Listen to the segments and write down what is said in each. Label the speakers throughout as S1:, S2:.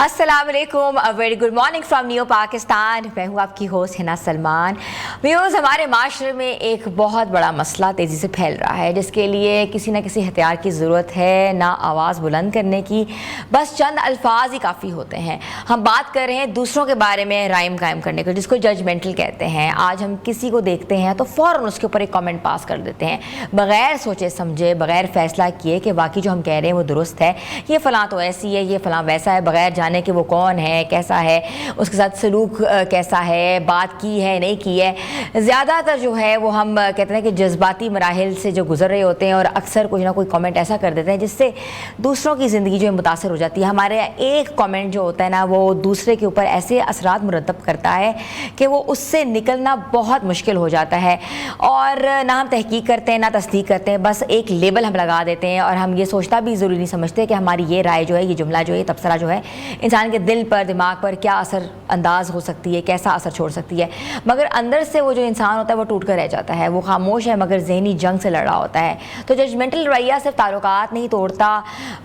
S1: अस्सलाम वालेकुम, very good morning from new Pakistan. मैं हूँ आपकी होस्ट हिना सलमान। व्यूअर्स, हमारे माशरे में एक बहुत बड़ा मसला तेज़ी से फैल रहा है जिसके लिए किसी न किसी हथियार की ज़रूरत है, ना आवाज़ बुलंद करने की, बस चंद अल्फाज ही काफ़ी होते हैं। हम बात कर रहे हैं दूसरों के बारे में राइम कायम करने को, जिसको जजमेंटल कहते हैं। आज हम किसी को देखते हैं तो फ़ौरन उसके ऊपर एक कमेंट पास कर देते हैं बग़ैर सोचे समझे, बग़ैर फ़ैसला किए कि वाकई जो हम कह रहे हैं वो दुरुस्त है, ये फ़लाँ तो ऐसी है, ये फ़लाँ वैसा है, बग़ैर जाने कि वो कौन है, कैसा है, उसके साथ सलूक कैसा है, बात की है नहीं की है। ज़्यादातर जो है वो हम कहते हैं कि जज्बाती मराहिल से जो गुजर रहे होते हैं और अक्सर कोई ना कोई कमेंट ऐसा कर देते हैं जिससे दूसरों की ज़िंदगी जो है मुतासर हो जाती है। हमारे एक कमेंट जो होता है ना, वो दूसरे के ऊपर ऐसे असरात मुरतब करता है कि वो उससे निकलना बहुत मुश्किल हो जाता है। और ना हम तहकीक करते हैं ना तस्दीक करते हैं, बस एक लेबल हम लगा देते हैं और हम ये सोचना भी ज़रूरी नहीं समझते कि हमारी ये राय जो है, ये जुमला जो है, तबसरा जो है, इंसान के दिल पर, दिमाग पर क्या असर अंदाज हो सकती है, कैसा असर छोड़ सकती है। मगर अंदर से वो जो इंसान होता है वो टूट कर रह जाता है, वो खामोश है मगर ज़हनी जंग से लड़ रहा होता है। तो जजमेंटल रवैया सिर्फ ताल्लुकात नहीं तोड़ता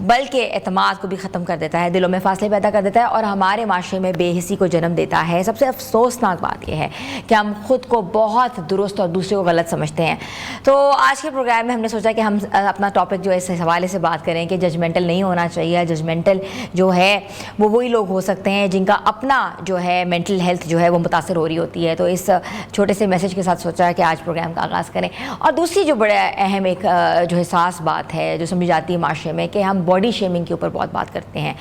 S1: बल्कि एतमाद को भी ख़त्म कर देता है, दिलों में फासले पैदा कर देता है और हमारे माशरे में बेहिसी को जन्म देता है। सबसे अफसोसनाक बात यह है कि हम खुद को बहुत दुरुस्त और दूसरे को गलत समझते हैं। तो आज के प्रोग्राम में हमने सोचा कि हम अपना टॉपिक जो है इस हवाले से बात करें कि जजमेंटल नहीं होना चाहिए। जजमेंटल जो है वो वही लोग हो सकते हैं जिनका अपना जो है मेंटल हेल्थ जो है वो मुतासर हो रही होती है। तो इस छोटे से मैसेज के साथ सोचा है कि आज प्रोग्राम का आगाज़ करें। और दूसरी जो बड़ा अहम एक जो हिसास बात है जो समझी जाती है माशरे में, कि हम बॉडी शेमिंग के ऊपर बहुत बात करते हैं।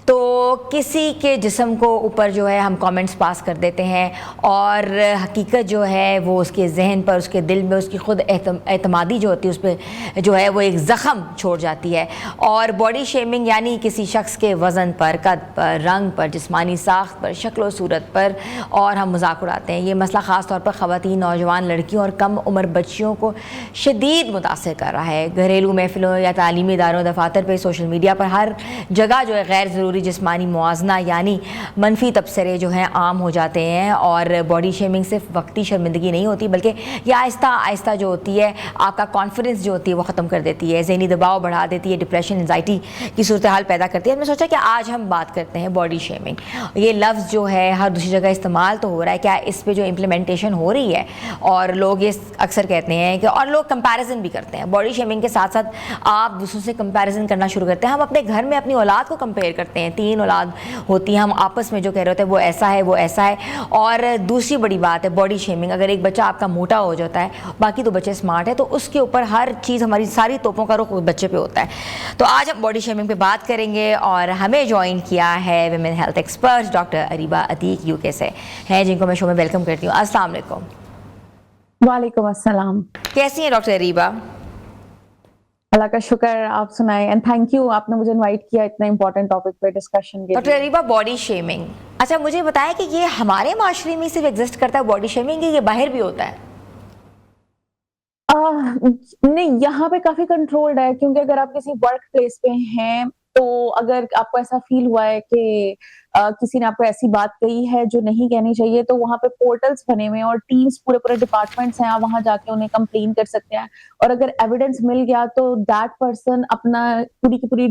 S1: तो किसी के जिस्म को ऊपर जो है हम कमेंट्स पास कर देते हैं और हकीकत जो है वो उसके जहन पर, उसके दिल में, उसकी ख़ुद एतमादी जो होती है उस पर जो है वो एक ज़ख़म छोड़ जाती है। और बॉडी शेमिंग यानी किसी शख्स के वज़न पर, कद पर, रंग पर, जिस्मानी साख्त पर, शक्ल व सूरत पर और हम मजाक उड़ाते हैं। ये मसला ख़ास तौर पर ख़वातीन, नौजवान लड़कियों और कम उम्र बच्चियों को शदीद मुतासर कर रहा है। घरेलू महफिलों या तालीमी इदारों, दफातर पर, सोशल मीडिया पर, हर जगह जो है गैर ज़रूरी जिस्मानी मुआजना यानी मनफी तबसरे जो हैं आम हो जाते हैं। और बॉडी शेमिंग सिर्फ वक्ती शर्मिंदगी नहीं होती बल्कि यह आहिस्ता आहिस्ता जो होती है आपका कॉन्फिडेंस जो होती है वो ख़त्म कर देती है, ज़हनी दबाव बढ़ा देती है, डिप्रेशन, एंजाइटी की सूरत हाल पैदा करती है। मैंने सोचा कि आज हम बात करते हैं बॉडी शेमिंग। ये लफ्ज़ जो है हर दूसरी जगह इस्तेमाल तो हो रहा है, क्या इस पर जो इम्प्लीमेंटेशन हो रही है, और लोग ये अक्सर कहते हैं कि, और लोग कंपैरिजन भी करते हैं बॉडी शेमिंग के साथ साथ, आप दूसरों से कंपैरिजन करना शुरू करते हैं। हम अपने घर में अपनी औलाद को कंपेयर करते हैं, 3 औलाद होती है, हम आपस में जो कह रहे होते हैं वो ऐसा है, वो ऐसा है। और दूसरी बड़ी बात है बॉडी शेमिंग। अगर एक बच्चा आपका मोटा हो जाता है, बाकी तो बच्चे स्मार्ट है, तो उसके ऊपर हर चीज़, हमारी सारी तोपों का रुख बच्चे पे होता है। तो आज हम बॉडी शेमिंग पे बात करेंगे और हमें ज्वाइन किया है women health expert doctor Areeba Ateeq UK से हैं, जिनको मैं शो में वेलकम करती हूँ। अस्सलाम वालेकुम।
S2: वालेकुम अस्सलाम।
S1: कैसी हैं डॉक्टर अरीबा?
S2: अल्लाह का शुक्र, आप सुनाए। एंड थैंक यू, आपने मुझे इनवाइट किया इतना इंपॉर्टेंट टॉपिक पे डिस्कशन के
S1: डॉक्टर अरीबा, बॉडी शेमिंग, अच्छा मुझे बताएं कि ये हमारे माशरे में सिर्फ एग्जिस्ट करता है बॉडी शेमिंग, ये बाहर भी होता है?
S2: नहीं, यहाँ पे काफी कंट्रोल्ड है, क्योंकि अगर आप किसी वर्क प्लेस पे हैं तो अगर आपको ऐसा फील हुआ है कि किसी ने आपको ऐसी बात कही है जो नहीं कहनी चाहिए, तो वहाँ पे पोर्टल्स बने हुए हैं और टीम्स, पूरे पूरे डिपार्टमेंट्स हैं, आप वहां जाके उन्हें कंप्लेन कर सकते हैं। और अगर एविडेंस मिल गया तो दैट पर्सन अपना पूरी की पूरी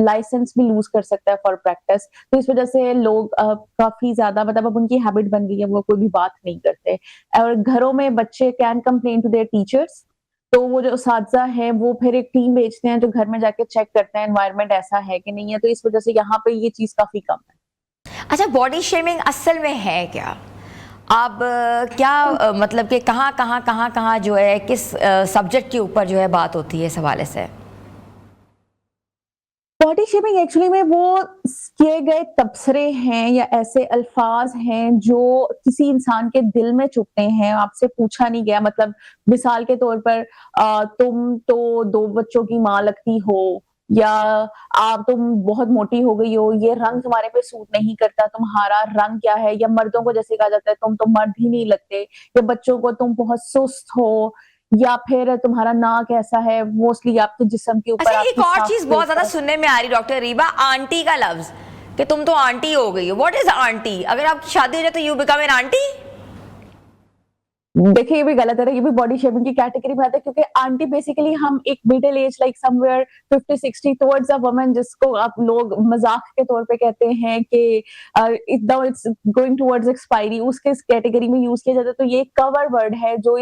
S2: लाइसेंस भी लूज कर सकता है फॉर प्रैक्टिस। तो इस वजह से लोग काफी ज्यादा, मतलब अब उनकी हैबिट बन गई है, वो कोई भी बात नहीं करते। और घरों में बच्चे can complain to their teachers, तो वो जो उस्ताज़ा है वो फिर एक टीम भेजते हैं जो घर में जाके चेक करते हैं एनवायरनमेंट ऐसा है कि नहीं है। तो इस वजह से यहाँ पे ये चीज काफी कम है।
S1: अच्छा, बॉडी शेमिंग असल में है क्या? आप क्या मतलब कि कहाँ जो है, किस सब्जेक्ट के ऊपर जो है बात होती है इस हवाले से?
S2: बॉडी शेमिंग एक्चुअली में वो किए गए तबसरे हैं या ऐसे अल्फाज हैं जो किसी इंसान के दिल में चुभते हैं, आपसे पूछा नहीं गया। मतलब मिसाल के तौर पर तुम तो 2 बच्चों की माँ लगती हो, या तुम बहुत मोटी हो गई हो, ये रंग तुम्हारे पे सूट नहीं करता, तुम्हारा रंग क्या है। या मर्दों को जैसे कहा जाता है तुम तो मर्द ही नहीं लगते, या बच्चों को तुम बहुत सुस्त हो, या फिर तुम्हारा नाक ऐसा है, मोस्टली आपके जिस्म के ऊपर।
S1: अच्छा, एक और चीज बहुत ज्यादा सुनने में आ रही डॉक्टर अरीबा, आंटी का लफ्ज, कि तुम तो आंटी हो गई हो। What is aunty? अगर आपकी शादी हो जाए तो यू बिकम एन आंटी?
S2: देखिए ये भी गलत है ना, ये भी बॉडी शेमिंग की कैटेगरी में आता है क्योंकि आंटी बेसिकली हम एक middle age like somewhere 50-60 towards a woman जिसको आप लोग मजाक के तौर पे कहते हैं कि इट्स गोइंग टुवर्ड्स एक्सपायरी, उसके इस कैटेगरी में यूज किया जाता है, तो ये कवर वर्ड है जो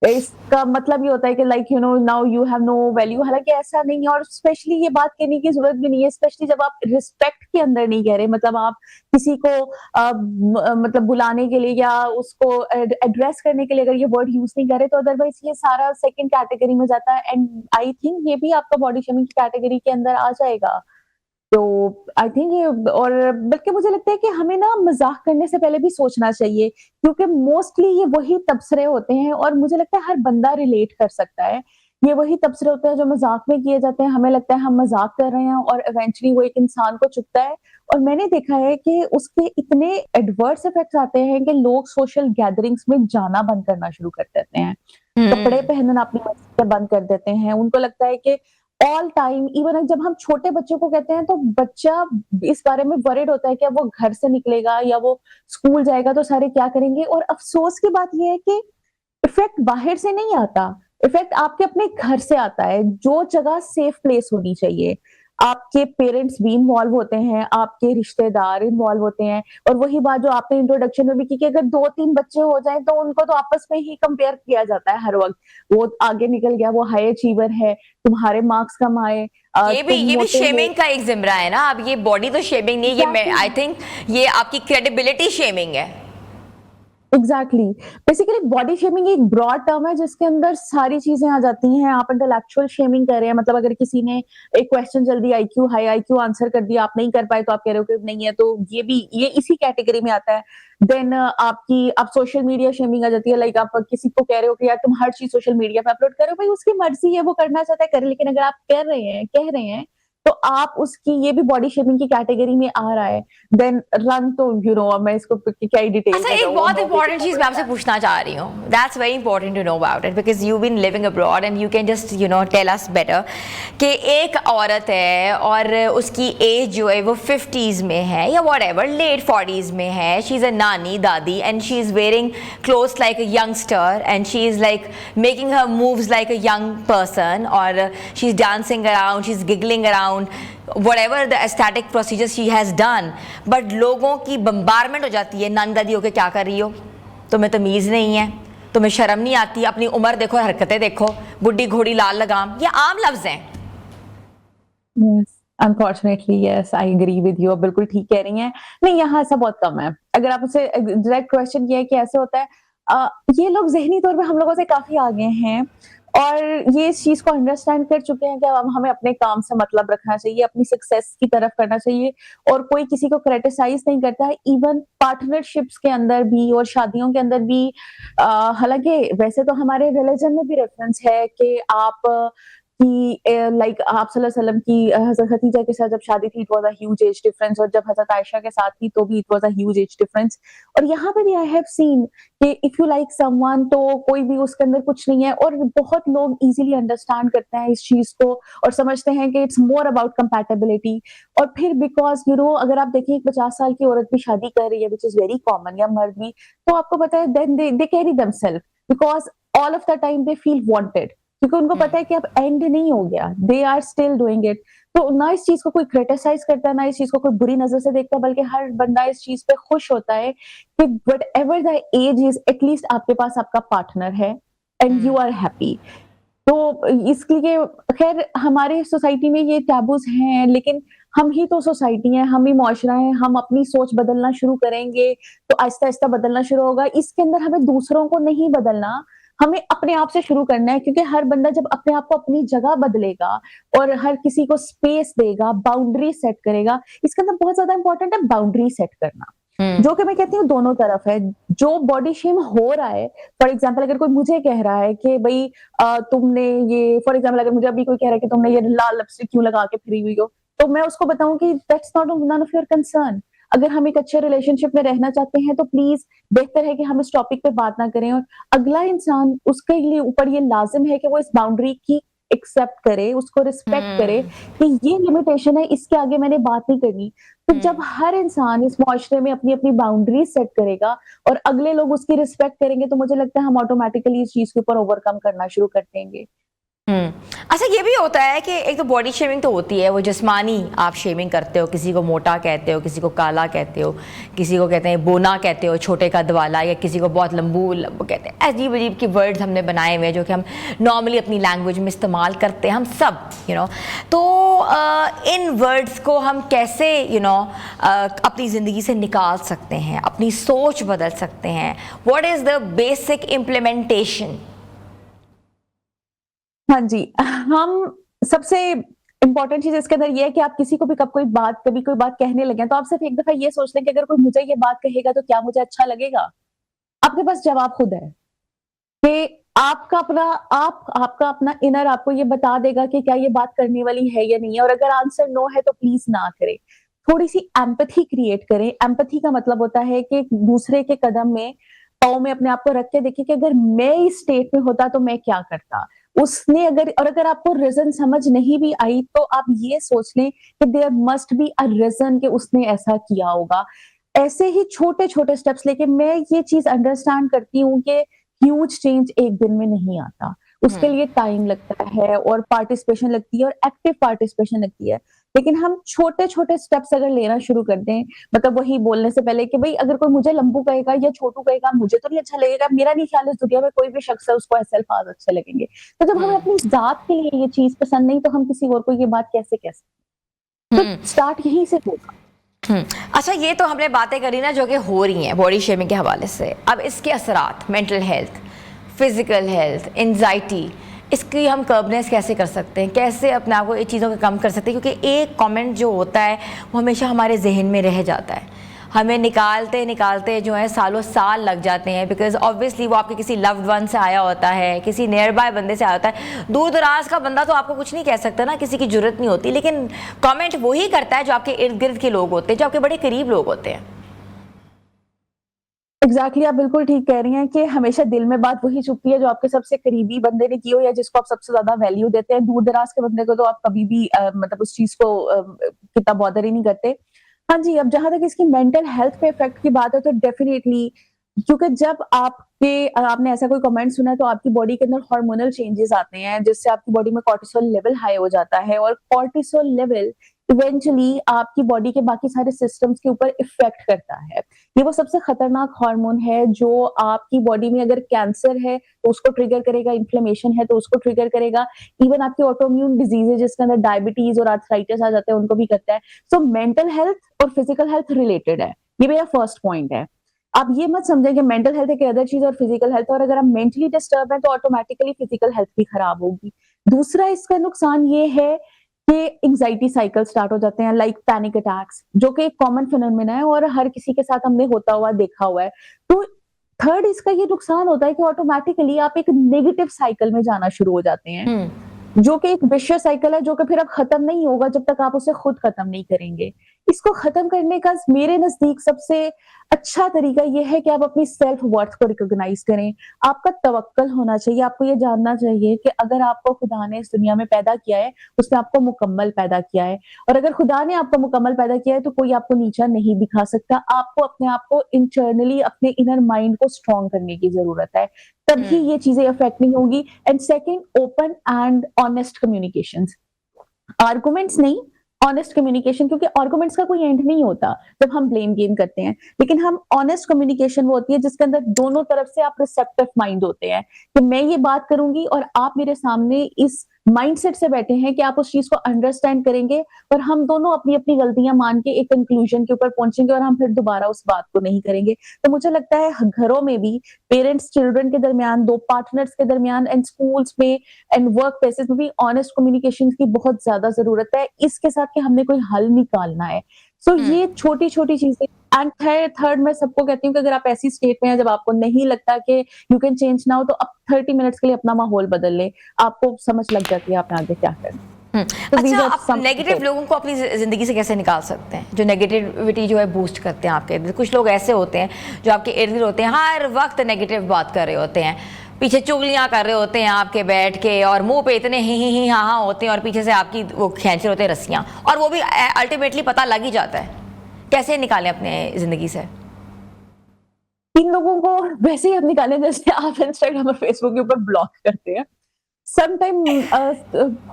S2: इसका मतलब ये होता है कि like you know now you have no value, हालांकि ऐसा नहीं है। और स्पेशली ये बात कहने की जरूरत भी नहीं है, स्पेशली जब आप रिस्पेक्ट के अंदर नहीं कह रहे, मतलब आप किसी को मतलब बुलाने के लिए या उसको एड्रेस करने के लिए अगर ये वर्ड यूज नहीं करे तो अदरवाइज ये सारा सेकंड कैटेगरी में जाता है, एंड आई थिंक ये भी आपका बॉडी शेमिंग की कैटेगरी के अंदर आ जाएगा। तो आई थिंक ये, और बल्कि मुझे लगता है कि हमें ना मजाक करने से पहले भी सोचना चाहिए क्योंकि मोस्टली ये वही तबसरे होते हैं और मुझे लगता है हर बंदा रिलेट कर सकता है। ये वही तबसरे होते हैं जो मजाक में किए जाते हैं, हमें लगता है हम मजाक कर रहे हैं और इवेंचुअली वो एक इंसान को चुभता है। और मैंने देखा है कि उसके इतने एडवर्स इफेक्ट्स आते हैं कि लोग सोशल गैदरिंग्स में जाना बंद करना शुरू कर देते हैं, कपड़े पहनना अपनी मर्जी से बंद कर देते हैं। उनको लगता है कि ऑल टाइम, इवन जब हम छोटे बच्चों को कहते हैं तो बच्चा इस बारे में वरिड होता है कि अब वो घर से निकलेगा या वो स्कूल जाएगा तो सारे क्या करेंगे। और अफसोस की बात ये है कि इफेक्ट बाहर से नहीं आता, इफेक्ट आपके अपने घर से आता है, जो जगह सेफ प्लेस होनी चाहिए। आपके पेरेंट्स भी इन्वॉल्व होते हैं, आपके रिश्तेदार इन्वॉल्व होते हैं। और वही बात जो आपने इंट्रोडक्शन में भी की कि अगर 2-3 बच्चे हो जाएं तो उनको तो आपस में ही कंपेयर किया जाता है हर वक्त, वो आगे निकल गया, वो हाई अचीवर है, तुम्हारे मार्क्स कम आए,
S1: ये भी
S2: मोटे हो।
S1: शेमिंग का एक जिम्रा है ना। अब ये बॉडी तो शेमिंग नहीं, ये आई थिंक ये आपकी क्रेडिबिलिटी शेमिंग है।
S2: एग्जैक्टली, बेसिकली बॉडी शेमिंग एक ब्रॉड टर्म है जिसके अंदर सारी चीजें आ जाती हैं। आप इंटेलेक्चुअल शेमिंग कर रहे हैं, मतलब अगर किसी ने एक क्वेश्चन जल्दी आईक्यू हाई आईक्यू आंसर कर दिया, आप नहीं कर पाए तो आप कह रहे हो कि नहीं है, तो ये इसी कैटेगरी में आता है। देन आप सोशल मीडिया शेमिंग आ जाती है, लाइक आप किसी को कह रहे हो कि यार तुम हर चीज सोशल मीडिया पे अपलोड कर रहे हो, भाई उसकी मर्जी है, वो करना चाहता है करे, लेकिन अगर आप कह रहे हैं तो आप उसकी, ये भी बॉडी शेमिंग की कैटेगरी में आ रहा है। देन रन, तो यू नो अब मैं इसको क्या ही डिटेल
S1: अच्छा, एक बहुत इंपॉर्टेंट चीज मैं आपसे पूछना चाह रही हूँ, that's very important to know about it because you been living abroad and you can just tell us better कि एक औरत है और उसकी एज जो है वो 50s में है या वॉट एवर लेट 40s में है, शी इज़ अ नानी दादी and she is wearing clothes like a youngster and she is like making her moves like a young person और she is dancing around, she is giggling around whatever the aesthetic procedures she has done, but लोगों की bombardment हो जाती है, नानी दादी होके क्या कर रही हो, तुम्हें तमीज़ नहीं है, तुम्हें शर्म नहीं आती, अपनी उम्र देखो, हरकतें देखो, बुढ़ी घोड़ी लाल लगाम, ये आम लफ्ज हैं।
S2: Unfortunately yes, I agree with you, बिल्कुल ठीक कह रही हैं। नहीं, यहाँ ऐसा बहुत कम है। अगर आप उसे डायरेक्ट क्वेश्चन किया है कि ऐसे होता है, ये लोग ज़हनी तौर पे हम लोगों से काफ़ी आगे हैं और ये इस चीज़ को अंडरस्टैंड कर चुके हैं कि अब हमें अपने काम से मतलब रखना चाहिए, अपनी सक्सेस की तरफ करना चाहिए और कोई किसी को क्रिटिसाइज़ नहीं करता है। इवन पार्टनरशिप्स के अंदर भी और शादियों के अंदर भी, हालाँकि वैसे तो हमारे रिलिजन में भी रेफरेंस है कि आप लाइक आप सल्लल्लाहु अलैहि वसल्लम की हज़रत खदीजा के साथ जब शादी थी, it was a huge age difference, और जब हज़रत आयशा के साथ थी तो भी it was a huge age difference. और यहाँ पे भी आई हैव सीन कि इफ यू लाइक समवन तो कोई भी उसके अंदर कुछ नहीं है, और बहुत लोग इजीली अंडरस्टैंड करते हैं इस चीज को और समझते हैं कि इट्स मोर अबाउट कंपैटिबिलिटी। और फिर बिकॉज अगर आप देखें एक 50 साल की औरत भी शादी कर रही है विच इज वेरी कॉमन, या मर्द भी, तो आपको पता है then they carry themselves because all of the time they feel wanted, क्योंकि उनको पता है कि अब एंड नहीं हो गया, they are still doing it. तो ना इस चीज को कोई क्रिटिसाइज करता है, ना इस चीज को कोई बुरी नजर से देखता है, बल्कि हर बंदा इस चीज पे खुश होता है कि whatever the age is, at least आपके पास आपका पार्टनर है एंड यू आर हैप्पी। तो इसके लिए खैर हमारे सोसाइटी में ये टैबूज हैं, लेकिन हम ही तो सोसाइटी है, हम ही मुआशरा है, हम अपनी सोच बदलना शुरू करेंगे तो आहिस्ता आहिस्ता बदलना शुरू होगा। इसके अंदर हमें दूसरों को नहीं बदलना, हमें अपने आप से शुरू करना है, क्योंकि हर बंदा जब अपने आप को अपनी जगह बदलेगा और हर किसी को स्पेस देगा, बाउंड्री सेट करेगा, इसके अंदर बहुत ज्यादा इंपॉर्टेंट है बाउंड्री सेट करना, जो कि मैं कहती हूँ दोनों तरफ है। जो बॉडी शेम हो रहा है, फॉर एग्जाम्पल अगर कोई मुझे कह रहा है कि भाई तुमने ये, फॉर एग्जाम्पल अगर मुझे अभी कोई कह रहा है कि तुमने ये लाल लिपस्टिक क्यों लगा के फिरी हुई हो, तो मैं उसको बताऊं कि that's not none of your concern. अगर हम एक अच्छे रिलेशनशिप में रहना चाहते हैं तो प्लीज बेहतर है कि हम इस टॉपिक पे बात ना करें, और अगला इंसान उसके लिए ऊपर ये लाजिम है कि वो इस बाउंड्री की एक्सेप्ट करे, उसको रिस्पेक्ट करे कि ये लिमिटेशन है, इसके आगे मैंने बात नहीं करनी। तो जब हर इंसान इस मुआशरे में अपनी-अपनी बाउंड्रीज सेट करेगा और अगले लोग उसकी रिस्पेक्ट करेंगे, तो मुझे लगता है हम ऑटोमैटिकली इस चीज़ के ऊपर ओवरकम करना शुरू कर देंगे।
S1: अच्छा, ये भी होता है कि एक तो बॉडी शेमिंग तो होती है, वो जिस्मानी आप शेमिंग करते हो, किसी को मोटा कहते हो, किसी को काला कहते हो, किसी को कहते हैं बोना कहते हो, छोटे कद वाला, या किसी को बहुत लंबू कहते हैं। अजीब अजीब के वर्ड्स हमने बनाए हुए हैं जो कि हम नॉर्मली अपनी लैंग्वेज में इस्तेमाल करते हैं हम सब, तो इन वर्ड्स को हम कैसे अपनी ज़िंदगी से निकाल सकते हैं, अपनी सोच बदल सकते हैं? What is the basic implementation?
S2: हाँ जी, हम सबसे इम्पोर्टेंट चीज़ इसके अंदर ये है कि आप किसी को भी कभी कोई बात कहने लगे तो आप सिर्फ एक दफ़ा ये सोच लें कि अगर कोई मुझे ये बात कहेगा तो क्या मुझे अच्छा लगेगा? आपके पास जवाब खुद है कि आपका अपना इनर आपको ये बता देगा कि क्या ये बात करने वाली है या नहीं है, और अगर आंसर नो है तो प्लीज़ ना करें। थोड़ी-सी एम्पैथी क्रिएट करें। एम्पैथी का मतलब होता है कि दूसरे के कदम में, पाँव में अपने आप को रख के देखिए कि अगर मैं इस स्टेट में होता तो मैं क्या करता? अगर आपको रीज़न समझ नहीं भी आई तो आप ये सोच लें कि there must be a reason कि उसने ऐसा किया होगा। ऐसे ही छोटे-छोटे स्टेप्स लेके मैं ये चीज़ अंडरस्टैंड करती हूँ कि ह्यूज चेंज एक दिन में नहीं आता। उसके लिए टाइम लगता है और पार्टिसिपेशन लगती है और एक्टिव पार्टिसिपेशन लगती है। लेकिन हम छोटे-छोटे स्टेप्स अगर लेना शुरू कर दें, मतलब वही बोलने से पहले कि भई अगर कोई मुझे लंबू कहेगा या छोटू कहेगा, मुझे तो नहीं अच्छा लगेगा, मेरा नहीं ख्याल इस दुनिया में कोई भी शख्स है उसको ऐसे अल्फाज अच्छे लगेंगे। तो जब हमें अपनी ज़ात के लिए ये चीज़ पसंद नहीं तो हम किसी और को ये बात कैसे कह सकते हैं? तो स्टार्ट यहीं से होगा।
S1: अच्छा, ये तो हमने बातें करी ना जो कि हो रही हैं बॉडी शेमिंग के हवाले से। अब इसके असरात mental health, physical health, anxiety, इसकी हम कर्बनेस कैसे कर सकते हैं? कैसे अपने आप को ये चीज़ों को कम कर सकते हैं? क्योंकि एक कमेंट जो होता है वो हमेशा हमारे जहन में रह जाता है, हमें निकालते निकालते जो है सालों साल लग जाते हैं, बिकॉज ऑब्वियसली वो आपके किसी लव्ड वन से आया होता है, किसी नियर बाय बंदे से आया होता है। दूर दराज का बंदा तो आपको कुछ नहीं कह सकता ना, किसी की जरूरत नहीं होती, लेकिन कमेंट वही करता है जो आपके इर्द गिर्द के लोग होते हैं, जो आपके बड़े करीब लोग होते हैं।
S2: एग्जैक्टली, आप बिल्कुल ठीक कह रही हैं कि हमेशा दिल में बात वही छुपती है जो आपके सबसे करीबी बंदे ने की हो या जिसको आप सबसे ज्यादा वैल्यू देते हैं। दूर दराज के बंदे को तो आप कभी भी मतलब उस चीज को कितना बॉदर ही नहीं करते। हाँ जी, अब जहां तक इसकी मेंटल हेल्थ पे इफेक्ट की बात है तो डेफिनेटली, क्योंकि जब आपने ऐसा कोई कमेंट सुना है तो आपकी बॉडी के अंदर हार्मोनल चेंजेस आते हैं जिससे आपकी बॉडी में कॉर्टिसोल लेवल हाई हो जाता है, और कॉर्टिसोल लेवल इवेंचुअली आपकी बॉडी के बाकी सारे सिस्टम्स के ऊपर इफेक्ट करता है। ये वो सबसे खतरनाक हार्मोन है जो आपकी बॉडी में अगर कैंसर है तो उसको ट्रिगर करेगा, इन्फ्लेमेशन है तो उसको ट्रिगर करेगा, इवन आपकी ऑटोइम्यून डिजीजेज जिसके अंदर डायबिटीज और आर्थराइटिस आ जाते हैं उनको भी करता है। सो मेंटल हेल्थ और फिजिकल हेल्थ रिलेटेड है, ये मेरा फर्स्ट पॉइंट है। आप ये मत समझें कि मेंटल हेल्थ एक अदर चीज और फिजिकल हेल्थ, और अगर आप मेंटली डिस्टर्ब हैं तो ऑटोमेटिकली फिजिकल हेल्थ भी खराब होगी। दूसरा इसका नुकसान ये है कि एंजाइटी साइकिल स्टार्ट हो जाते हैं, लाइक पैनिक अटैक्स, जो कि एक कॉमन फिनोमेना है और हर किसी के साथ हमने होता हुआ देखा हुआ है। तो थर्ड इसका ये नुकसान होता है कि ऑटोमेटिकली आप एक नेगेटिव साइकिल में जाना शुरू हो जाते हैं, जो कि एक विशियस साइकिल है जो कि फिर अब खत्म नहीं होगा जब तक आप उसे खुद खत्म नहीं करेंगे। इसको खत्म करने का मेरे नजदीक सबसे अच्छा तरीका यह है कि आप अपनी सेल्फ वर्थ को रिकॉग्नाइज करें। आपका तवक्कल होना चाहिए, आपको ये जानना चाहिए कि अगर आपको खुदा ने इस दुनिया में पैदा किया है, उसने आपको मुकम्मल पैदा किया है, और अगर खुदा ने आपको मुकम्मल पैदा किया है तो कोई आपको नीचा नहीं दिखा सकता। आपको अपने आप को इंटरनली, अपने इनर माइंड को स्ट्रॉन्ग करने की जरूरत है, तभी ये चीजें अफेक्ट नहीं होंगी। And second, open and honest communications, arguments नहीं, ऑनेस्ट कम्युनिकेशन, क्योंकि आर्गुमेंट्स का कोई एंड नहीं होता जब हम ब्लेम गेम करते हैं, लेकिन हम ऑनेस्ट कम्युनिकेशन वो होती है जिसके अंदर दोनों तरफ से आप रिसेप्टिव माइंड होते हैं कि मैं ये बात करूंगी और आप मेरे सामने इस माइंडसेट से बैठे हैं कि आप उस चीज को अंडरस्टैंड करेंगे और हम दोनों अपनी अपनी गलतियां मान के एक कंक्लूजन के ऊपर पहुंचेंगे और हम फिर दोबारा उस बात को नहीं करेंगे। तो मुझे लगता है घरों में भी, पेरेंट्स चिल्ड्रन के दरमियान, दो पार्टनर्स के दरमियान, एंड स्कूल्स में एंड वर्क प्लेसेस में भी ऑनेस्ट कम्युनिकेशन की बहुत ज्यादा जरूरत है, इसके साथ कि हमने कोई हल निकालना है। सो ये छोटी छोटी चीजें। एंड थर्ड मैं सबको कहती हूँ कि अगर आप ऐसी स्टेट में हैं जब आपको नहीं लगता कि यू कैन चेंज नाउ, तो अब 30 मिनट्स के लिए अपना माहौल बदल ले, आपको समझ लग जाती है आपने आगे क्या करना।
S1: अच्छा, आप नेगेटिव लोगों को अपनी जिंदगी से कैसे निकाल सकते हैं, जो नेगेटिविटी जो है बूस्ट करते हैं आपके इर्द? कुछ लोग ऐसे होते हैं जो आपके इर्द गिर्द होते हैं, हर वक्त नेगेटिव बात कर रहे होते हैं, پیچھے چگلیاں کر رہے ہوتے ہیں آپ کے بیٹھ کے, اور منہ پہ اتنے ہی ہاں ہوتے ہیں, اور پیچھے سے آپ کی وہ کھینچ رہے ہوتے ہیں رسیاں, اور وہ بھی الٹیمیٹلی پتہ لگ ہی جاتا ہے. کیسے نکالیں اپنے زندگی سے؟
S2: ان لوگوں کو ویسے ہی ہم نکالیں جیسے آپ انسٹاگرام اور فیس بک کے اوپر بلاک کرتے ہیں. سم ٹائم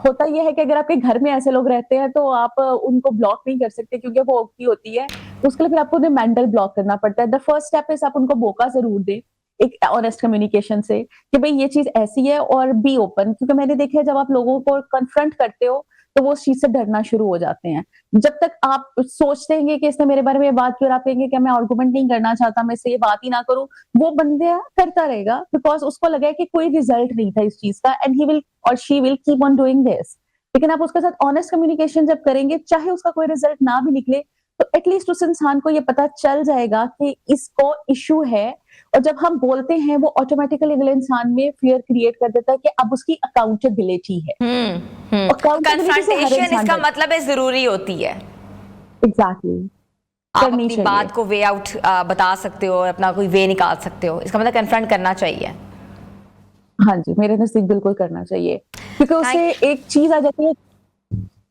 S2: ہوتا یہ ہے کہ اگر آپ کے گھر میں ایسے لوگ رہتے ہیں تو آپ ان کو بلاک نہیں کر سکتے کیونکہ وہ اوکھی ہوتی ہے, اس کے لیے پھر آپ کو انہیں مینٹل بلاک کرنا پڑتا ہے. دا فرسٹ اسٹیپ از آپ ان کو موقع ضرور دیں ایک آنےسٹ کمیونیکیشن سے کہ بھئی یہ چیز ایسی ہے, اور بی اوپن, کیونکہ میں نے دیکھا ہے جب آپ لوگوں کو کنفرنٹ کرتے ہو تو وہ اس چیز سے ڈرنا شروع ہو جاتے ہیں. جب تک آپ سوچتے ہیں کہ اس نے میرے بارے میں یہ بات کی اور آپ کہیں گے کہ میں آرگومنٹ نہیں کرنا چاہتا, میں اس سے یہ بات ہی نہ کروں, وہ بندہ کرتا رہے گا بیکاز اس کو لگا ہے کہ کوئی ریزلٹ نہیں تھا اس چیز کا, اینڈ ہی ول اور شی will keep on doing this. لیکن آپ اس کے ساتھ آنےسٹ کمیونیکیشن جب کریں گے, چاہے اس کا کوئی ریزلٹ نہ بھی نکلے, تو ایٹ لیسٹ اس انسان کو یہ پتا چل جائے گا کہ اس کو ایشو ہے. اور جب ہم بولتے ہیں وہ آٹومیٹیکلی اگلے انسان میں فیئر کریٹ کر دیتا ہے کہ اب اس کی اکاؤنٹیبلٹی ہے.
S1: کنفرنٹیشن اس کا مطلب ہے ضروری ہوتی ہے.
S2: ایگزیکٹلی.
S1: آپ اپنی بات کو وے آؤٹ بتا سکتے ہو, اپنا کوئی وے نکال سکتے ہو, اس کا مطلب کنفرنٹ کرنا چاہیے.
S2: ہاں جی, میرے نزدیک بالکل کرنا چاہیے, کیونکہ اس سے ایک چیز آ جاتی ہے.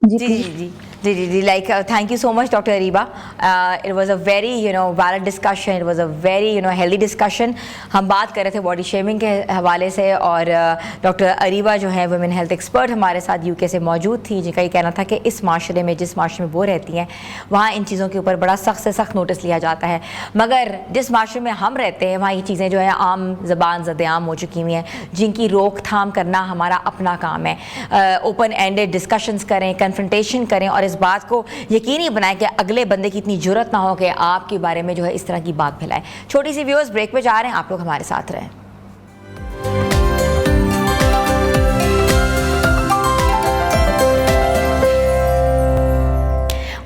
S1: جی like thank you so much doctor Areeba. It was a very valid discussion, it was a very healthy discussion. ہم بات کر رہے تھے باڈی شیمنگ کے حوالے سے, اور ڈاکٹر اریبا جو ہے ویمن ہیلتھ ایکسپرٹ ہمارے ساتھ UK سے موجود تھی, جن کا یہ کہنا تھا کہ اس معاشرے میں, جس معاشرے میں وہ رہتی ہیں, وہاں ان چیزوں کے اوپر بڑا سخت سے سخت نوٹس لیا جاتا ہے, مگر جس معاشرے میں ہم رہتے ہیں وہاں یہ چیزیں جو ہے عام زبان زد عام ہو چکی ہوئی ہیں, جن کی روک تھام کرنا ہمارا اپنا کام ہے. اوپن اینڈڈ ڈسکشنز کریں, کنفرنٹیشن کریں, اور اس بات کو یقینی بنائیں کہ اگلے بندے کی اتنی جرأت نہ ہو کہ آپ کے بارے میں جو ہے اس طرح کی بات پھیلائے. چھوٹی سی ویورز بریک پہ جا رہے ہیں, آپ لوگ ہمارے ساتھ رہیں.